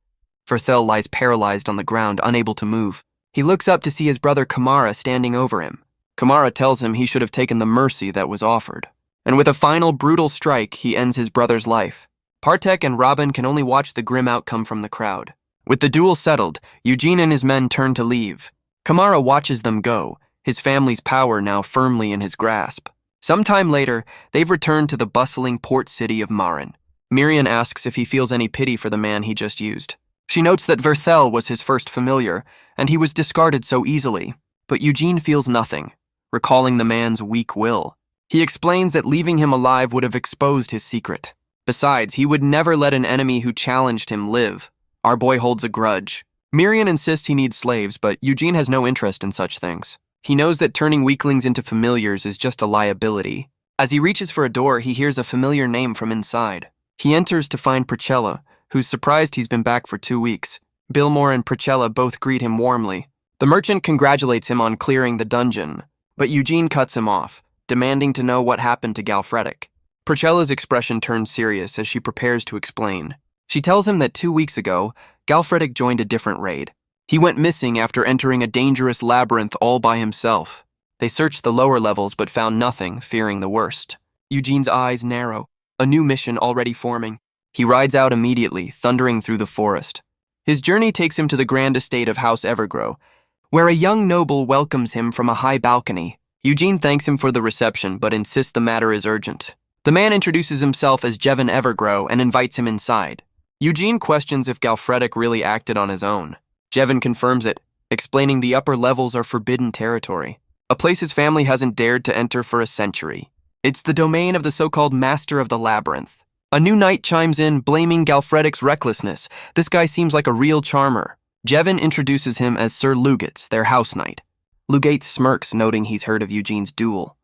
Verthel lies paralyzed on the ground, unable to move. He looks up to see his brother Kamara standing over him. Kamara tells him he should have taken the mercy that was offered. And with a final brutal strike, he ends his brother's life. Partek and Robin can only watch the grim outcome from the crowd. With the duel settled, Eugene and his men turn to leave. Kamara watches them go, his family's power now firmly in his grasp. Sometime later, they've returned to the bustling port city of Marin. Miriam asks if he feels any pity for the man he just used. She notes that Verthel was his first familiar, and he was discarded so easily. But Eugene feels nothing, recalling the man's weak will. He explains that leaving him alive would have exposed his secret. Besides, he would never let an enemy who challenged him live. Our boy holds a grudge. Miriam insists he needs slaves, but Eugene has no interest in such things. He knows that turning weaklings into familiars is just a liability. As he reaches for a door, he hears a familiar name from inside. He enters to find Priscilla, who's surprised he's been back for 2 weeks. Billmore and Priscilla both greet him warmly. The merchant congratulates him on clearing the dungeon, but Eugene cuts him off, demanding to know what happened to Galfredic. Priscilla's expression turns serious as she prepares to explain. She tells him that 2 weeks ago, Galfredic joined a different raid. He went missing after entering a dangerous labyrinth all by himself. They searched the lower levels but found nothing, fearing the worst. Eugene's eyes narrow, a new mission already forming. He rides out immediately, thundering through the forest. His journey takes him to the grand estate of House Evergrow, where a young noble welcomes him from a high balcony. Eugene thanks him for the reception but insists the matter is urgent. The man introduces himself as Jevin Evergrow and invites him inside. Eugene questions if Galfredic really acted on his own. Jevin confirms it, explaining the upper levels are forbidden territory, a place his family hasn't dared to enter for a century. It's the domain of the so-called Master of the Labyrinth. A new knight chimes in, blaming Galfredic's recklessness. This guy seems like a real charmer. Jevin introduces him as Sir Lugates, their house knight. Lugates smirks, noting he's heard of Eugene's duel.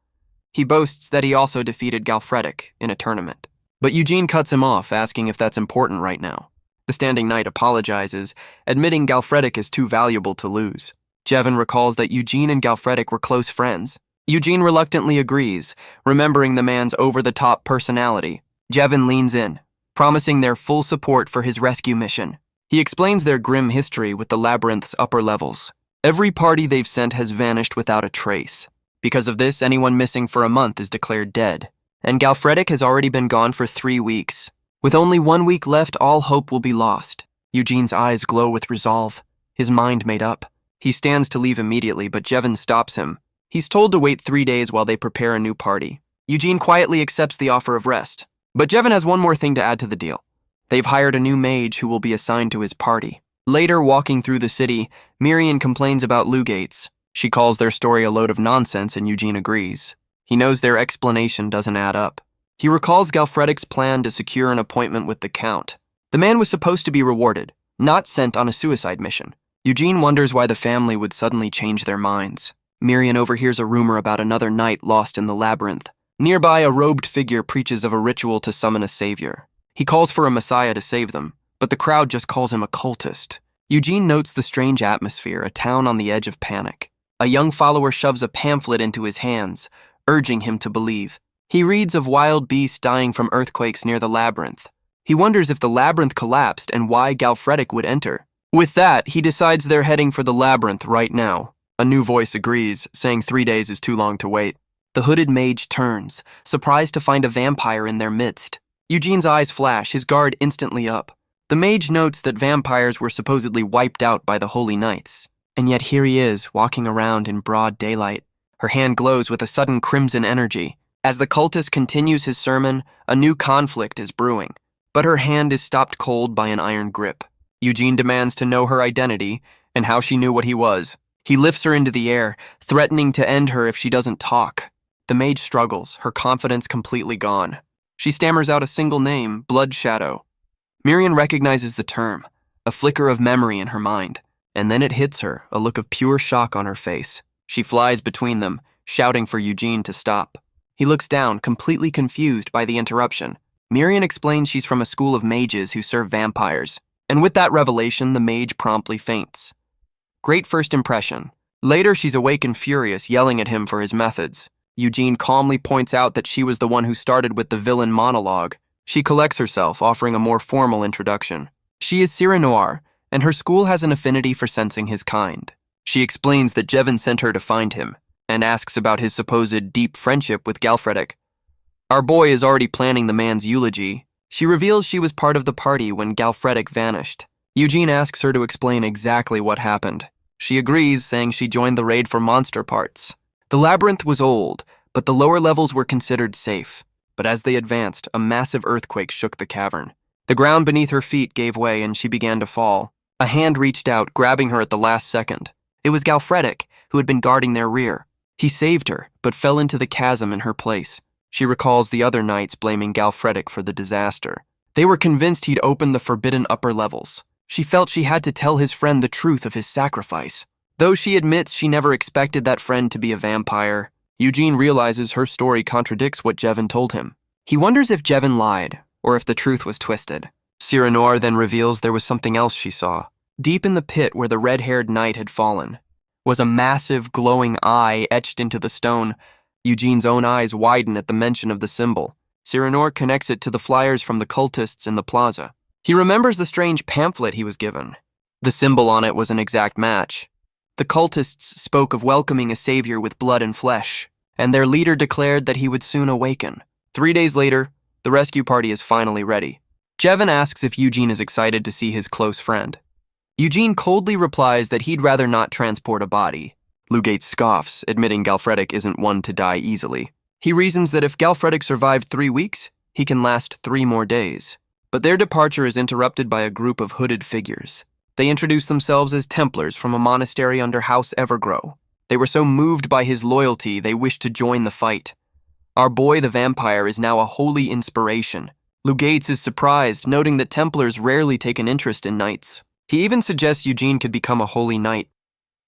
He boasts that he also defeated Galfredic in a tournament. But Eugene cuts him off, asking if that's important right now. The standing knight apologizes, admitting Galfredic is too valuable to lose. Jevin recalls that Eugene and Galfredic were close friends. Eugene reluctantly agrees, remembering the man's over-the-top personality. Jevin leans in, promising their full support for his rescue mission. He explains their grim history with the labyrinth's upper levels. Every party they've sent has vanished without a trace. Because of this, anyone missing for a month is declared dead. And Galfredic has already been gone for 3 weeks. With only 1 week left, all hope will be lost. Eugene's eyes glow with resolve, his mind made up. He stands to leave immediately, but Jevin stops him. He's told to wait 3 days while they prepare a new party. Eugene quietly accepts the offer of rest. But Jevin has one more thing to add to the deal. They've hired a new mage who will be assigned to his party. Later, walking through the city, Miriam complains about Lugates. She calls their story a load of nonsense, and Eugene agrees. He knows their explanation doesn't add up. He recalls Galfredic's plan to secure an appointment with the Count. The man was supposed to be rewarded, not sent on a suicide mission. Eugene wonders why the family would suddenly change their minds. Miriam overhears a rumor about another knight lost in the labyrinth. Nearby, a robed figure preaches of a ritual to summon a savior. He calls for a messiah to save them, but the crowd just calls him a cultist. Eugene notes the strange atmosphere, a town on the edge of panic. A young follower shoves a pamphlet into his hands, urging him to believe. He reads of wild beasts dying from earthquakes near the labyrinth. He wonders if the labyrinth collapsed and why Galfredic would enter. With that, he decides they're heading for the labyrinth right now. A new voice agrees, saying 3 days is too long to wait. The hooded mage turns, surprised to find a vampire in their midst. Eugene's eyes flash, his guard instantly up. The mage notes that vampires were supposedly wiped out by the Holy Knights. And yet here he is, walking around in broad daylight. Her hand glows with a sudden crimson energy. As the cultist continues his sermon, a new conflict is brewing. But her hand is stopped cold by an iron grip. Eugene demands to know her identity and how she knew what he was. He lifts her into the air, threatening to end her if she doesn't talk. The mage struggles, her confidence completely gone. She stammers out a single name, Blood Shadow. Miriam recognizes the term, a flicker of memory in her mind. And then it hits her, a look of pure shock on her face. She flies between them, shouting for Eugene to stop. He looks down, completely confused by the interruption. Miriam explains she's from a school of mages who serve vampires. And with that revelation, the mage promptly faints. Great first impression. Later, she's awake and furious, yelling at him for his methods. Eugene calmly points out that she was the one who started with the villain monologue. She collects herself, offering a more formal introduction. She is Syrah Noir, and her school has an affinity for sensing his kind. She explains that Jevin sent her to find him, and asks about his supposed deep friendship with Galfredic. Our boy is already planning the man's eulogy. She reveals she was part of the party when Galfredic vanished. Eugene asks her to explain exactly what happened. She agrees, saying she joined the raid for monster parts. The labyrinth was old, but the lower levels were considered safe. But as they advanced, a massive earthquake shook the cavern. The ground beneath her feet gave way and she began to fall. A hand reached out, grabbing her at the last second. It was Galfredic, who had been guarding their rear. He saved her, but fell into the chasm in her place. She recalls the other knights blaming Galfredic for the disaster. They were convinced he'd opened the forbidden upper levels. She felt she had to tell his friend the truth of his sacrifice. Though she admits she never expected that friend to be a vampire, Eugene realizes her story contradicts what Jevin told him. He wonders if Jevin lied, or if the truth was twisted. Syrah Noir then reveals there was something else she saw. Deep in the pit where the red-haired knight had fallen was a massive, glowing eye etched into the stone. Eugene's own eyes widen at the mention of the symbol. Syrah Noir connects it to the flyers from the cultists in the plaza. He remembers the strange pamphlet he was given. The symbol on it was an exact match. The cultists spoke of welcoming a savior with blood and flesh, and their leader declared that he would soon awaken. 3 days later, the rescue party is finally ready. Jevin asks if Eugene is excited to see his close friend. Eugene coldly replies that he'd rather not transport a body. Lugates scoffs, admitting Galfredic isn't one to die easily. He reasons that if Galfredic survived 3 weeks, he can last 3 more days. But their departure is interrupted by a group of hooded figures. They introduce themselves as Templars from a monastery under House Evergrow. They were so moved by his loyalty, they wished to join the fight. Our boy the vampire is now a holy inspiration. Lou Gates is surprised, noting that Templars rarely take an interest in knights. He even suggests Eugene could become a holy knight.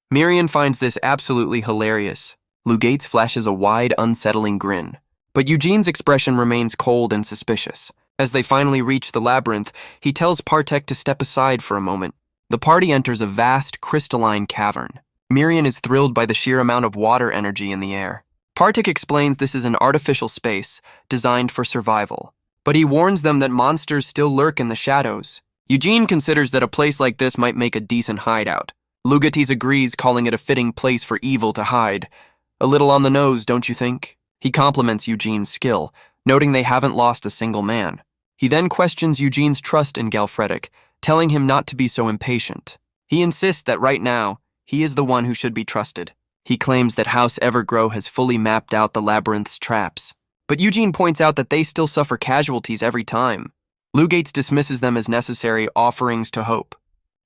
Miriam finds this absolutely hilarious. Lou Gates flashes a wide, unsettling grin. But Eugene's expression remains cold and suspicious. As they finally reach the labyrinth, he tells Partek to step aside for a moment. The party enters a vast, crystalline cavern. Miriam is thrilled by the sheer amount of water energy in the air. Partek explains this is an artificial space designed for survival, but he warns them that monsters still lurk in the shadows. Eugene considers that a place like this might make a decent hideout. Lugatis agrees, calling it a fitting place for evil to hide. A little on the nose, don't you think? He compliments Eugene's skill, noting they haven't lost a single man. He then questions Eugene's trust in Galfredic, telling him not to be so impatient. He insists that right now, he is the one who should be trusted. He claims that House Evergrow has fully mapped out the labyrinth's traps. But Eugene points out that they still suffer casualties every time. Lou Gates dismisses them as necessary offerings to hope.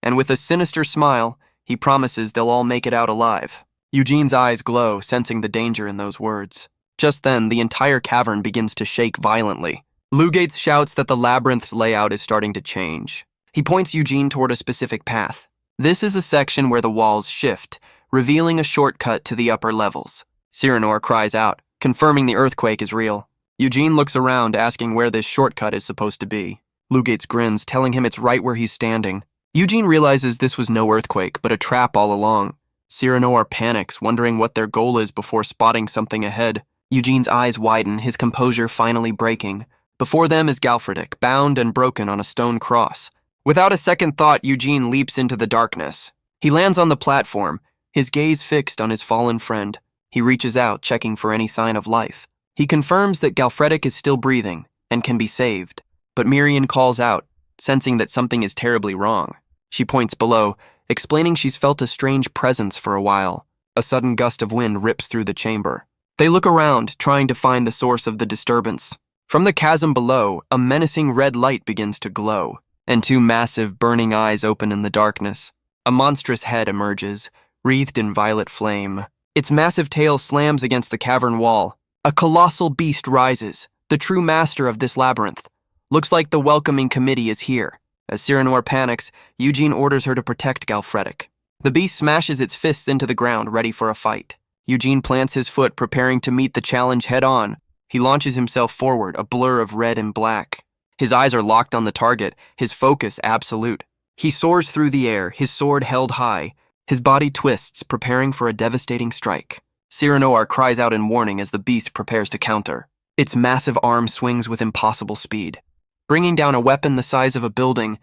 And with a sinister smile, he promises they'll all make it out alive. Eugene's eyes glow, sensing the danger in those words. Just then, the entire cavern begins to shake violently. Lou Gates shouts that the labyrinth's layout is starting to change. He points Eugene toward a specific path. This is a section where the walls shift, revealing a shortcut to the upper levels. Cyrano cries out, confirming the earthquake is real. Eugene looks around, asking where this shortcut is supposed to be. Lou Gates grins, telling him it's right where he's standing. Eugene realizes this was no earthquake, but a trap all along. Cyrano panics, wondering what their goal is before spotting something ahead. Eugene's eyes widen, his composure finally breaking. Before them is Galfredic, bound and broken on a stone cross. Without a second thought, Eugene leaps into the darkness. He lands on the platform, his gaze fixed on his fallen friend. He reaches out, checking for any sign of life. He confirms that Galfredic is still breathing and can be saved. But Miriam calls out, sensing that something is terribly wrong. She points below, explaining she's felt a strange presence for a while. A sudden gust of wind rips through the chamber. They look around, trying to find the source of the disturbance. From the chasm below, a menacing red light begins to glow, and 2 massive, burning eyes open in the darkness. A monstrous head emerges, wreathed in violet flame. Its massive tail slams against the cavern wall. A colossal beast rises, the true master of this labyrinth. Looks like the welcoming committee is here. As Cyrano panics, Eugene orders her to protect Galfredic. The beast smashes its fists into the ground, ready for a fight. Eugene plants his foot, preparing to meet the challenge head-on. He launches himself forward, a blur of red and black. His eyes are locked on the target, his focus absolute. He soars through the air, his sword held high. His body twists, preparing for a devastating strike. Cyrano cries out in warning as the beast prepares to counter. Its massive arm swings with impossible speed. Bringing down a weapon the size of a building,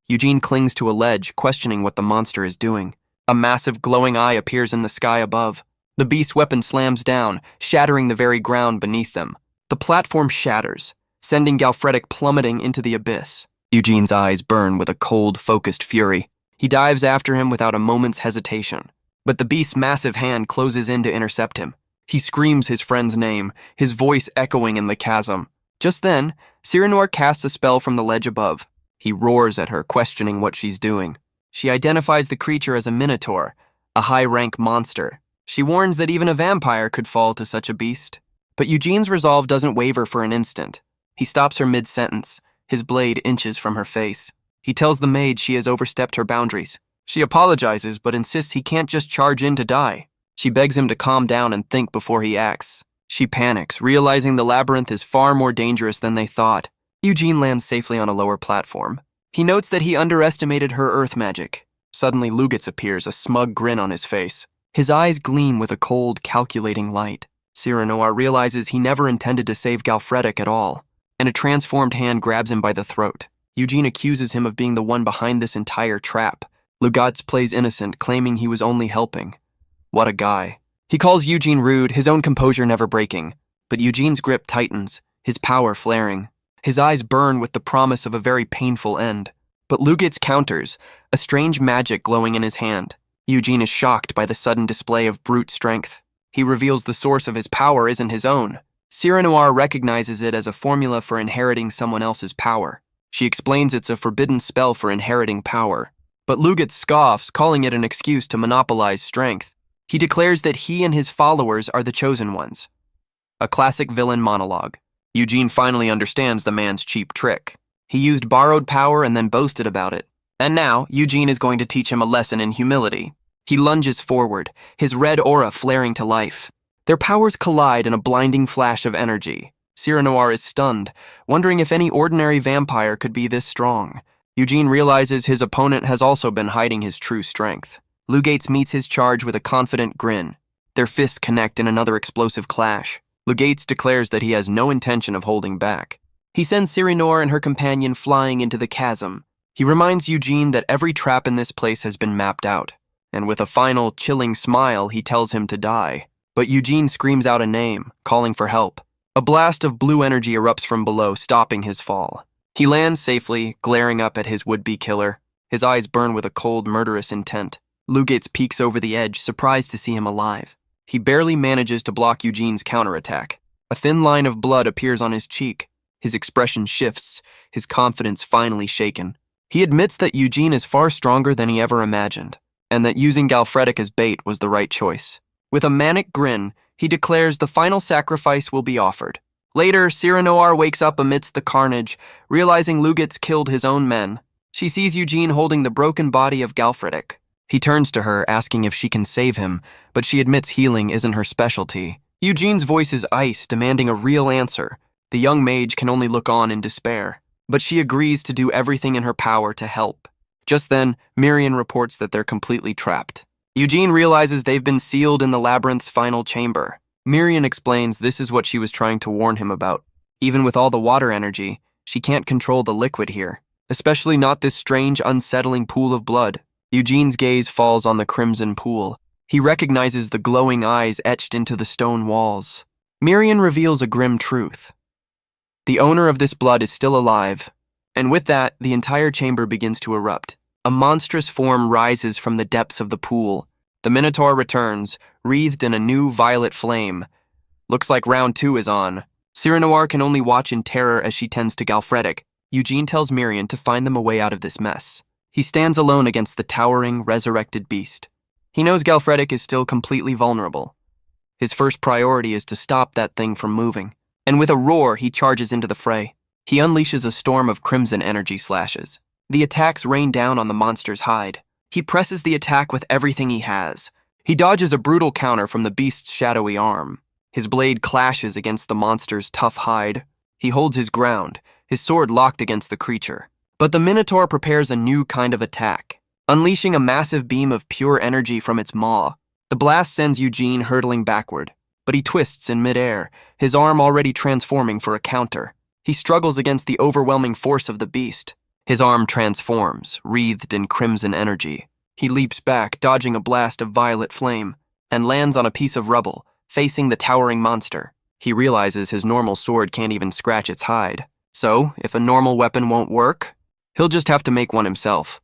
Eugene clings to a ledge, questioning what the monster is doing. A massive glowing eye appears in the sky above. The beast's weapon slams down, shattering the very ground beneath them. The platform shatters, sending Galfredic plummeting into the abyss. Eugene's eyes burn with a cold, focused fury. He dives after him without a moment's hesitation. But the beast's massive hand closes in to intercept him. He screams his friend's name, his voice echoing in the chasm. Just then, Cyrano casts a spell from the ledge above. He roars at her, questioning what she's doing. She identifies the creature as a minotaur, a high-rank monster. She warns that even a vampire could fall to such a beast. But Eugene's resolve doesn't waver for an instant. He stops her mid-sentence, his blade inches from her face. He tells the maid she has overstepped her boundaries. She apologizes, but insists he can't just charge in to die. She begs him to calm down and think before he acts. She panics, realizing the labyrinth is far more dangerous than they thought. Eugene lands safely on a lower platform. He notes that he underestimated her earth magic. Suddenly, Lugitz appears, a smug grin on his face. His eyes gleam with a cold, calculating light. Cyrano realizes he never intended to save Galfredic at all, and a transformed hand grabs him by the throat. Eugene accuses him of being the one behind this entire trap. Lugatz plays innocent, claiming he was only helping. What a guy. He calls Eugene rude, his own composure never breaking. But Eugene's grip tightens, his power flaring. His eyes burn with the promise of a very painful end. But Lugitz counters, a strange magic glowing in his hand. Eugene is shocked by the sudden display of brute strength. He reveals the source of his power isn't his own. Cyranoir recognizes it as a formula for inheriting someone else's power. She explains it's a forbidden spell for inheriting power. But Luget scoffs, calling it an excuse to monopolize strength. He declares that he and his followers are the chosen ones. A classic villain monologue. Eugene finally understands the man's cheap trick. He used borrowed power and then boasted about it. And now, Eugene is going to teach him a lesson in humility. He lunges forward, his red aura flaring to life. Their powers collide in a blinding flash of energy. Cyranoir is stunned, wondering if any ordinary vampire could be this strong. Eugene realizes his opponent has also been hiding his true strength. Lugates meets his charge with a confident grin. Their fists connect in another explosive clash. Lugates declares that he has no intention of holding back. He sends Cyranoir and her companion flying into the chasm. He reminds Eugene that every trap in this place has been mapped out. And with a final, chilling smile, he tells him to die. But Eugene screams out a name, calling for help. A blast of blue energy erupts from below, stopping his fall. He lands safely, glaring up at his would-be killer. His eyes burn with a cold, murderous intent. Lugates peeks over the edge, surprised to see him alive. He barely manages to block Eugene's counterattack. A thin line of blood appears on his cheek. His expression shifts, his confidence finally shaken. He admits that Eugene is far stronger than he ever imagined, and that using Galfredic as bait was the right choice. With a manic grin, he declares the final sacrifice will be offered. Later, Cyranoir wakes up amidst the carnage, realizing Lugates killed his own men. She sees Eugene holding the broken body of Galfredic. He turns to her, asking if she can save him, but she admits healing isn't her specialty. Eugene's voice is ice, demanding a real answer. The young mage can only look on in despair, but she agrees to do everything in her power to help. Just then, Mirian reports that they're completely trapped. Eugene realizes they've been sealed in the labyrinth's final chamber. Mirian explains this is what she was trying to warn him about. Even with all the water energy, she can't control the liquid here, especially not this strange, unsettling pool of blood. Eugene's gaze falls on the crimson pool. He recognizes the glowing eyes etched into the stone walls. Mirian reveals a grim truth. The owner of this blood is still alive, and with that, the entire chamber begins to erupt. A monstrous form rises from the depths of the pool. The Minotaur returns, wreathed in a new violet flame. Looks like round 2 is on. Cyranoir can only watch in terror as she tends to Galfredic. Eugene tells Mirian to find them a way out of this mess. He stands alone against the towering, resurrected beast. He knows Galfredic is still completely vulnerable. His first priority is to stop that thing from moving. And with a roar, he charges into the fray. He unleashes a storm of crimson energy slashes. The attacks rain down on the monster's hide. He presses the attack with everything he has. He dodges a brutal counter from the beast's shadowy arm. His blade clashes against the monster's tough hide. He holds his ground, his sword locked against the creature. But the Minotaur prepares a new kind of attack, unleashing a massive beam of pure energy from its maw. The blast sends Eugene hurtling backward, but he twists in midair, his arm already transforming for a counter. He struggles against the overwhelming force of the beast. His arm transforms, wreathed in crimson energy. He leaps back, dodging a blast of violet flame, and lands on a piece of rubble, facing the towering monster. He realizes his normal sword can't even scratch its hide. So, if a normal weapon won't work, he'll just have to make one himself.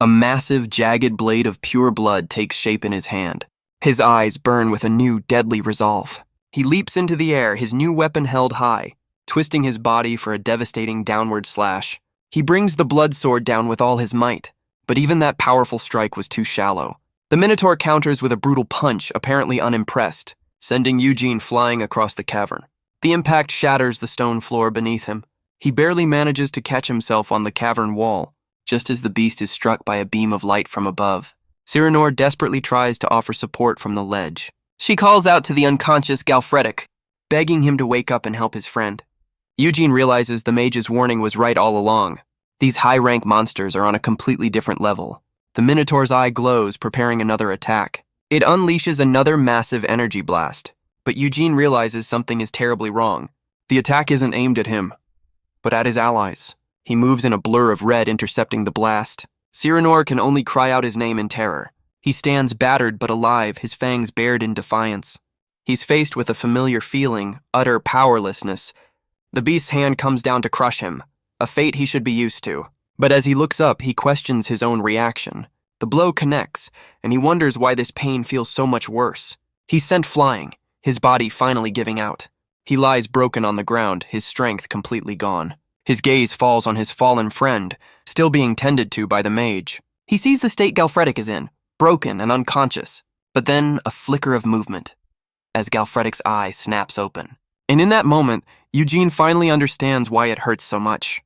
A massive, jagged blade of pure blood takes shape in his hand. His eyes burn with a new, deadly resolve. He leaps into the air, his new weapon held high, twisting his body for a devastating downward slash. He brings the blood sword down with all his might, but even that powerful strike was too shallow. The Minotaur counters with a brutal punch, apparently unimpressed, sending Eugene flying across the cavern. The impact shatters the stone floor beneath him. He barely manages to catch himself on the cavern wall, just as the beast is struck by a beam of light from above. Cyranoir desperately tries to offer support from the ledge. She calls out to the unconscious Galfredic, begging him to wake up and help his friend. Eugene realizes the mage's warning was right all along. These high-rank monsters are on a completely different level. The Minotaur's eye glows, preparing another attack. It unleashes another massive energy blast, but Eugene realizes something is terribly wrong. The attack isn't aimed at him, but at his allies. He moves in a blur of red, intercepting the blast. Cyranoir can only cry out his name in terror. He stands battered but alive, his fangs bared in defiance. He's faced with a familiar feeling, utter powerlessness. The beast's hand comes down to crush him, a fate he should be used to. But as he looks up, he questions his own reaction. The blow connects, and he wonders why this pain feels so much worse. He's sent flying, his body finally giving out. He lies broken on the ground, his strength completely gone. His gaze falls on his fallen friend, still being tended to by the mage. He sees the state Galfredik is in, broken and unconscious, but then a flicker of movement as Galfredik's eye snaps open. And in that moment, Eugene finally understands why it hurts so much.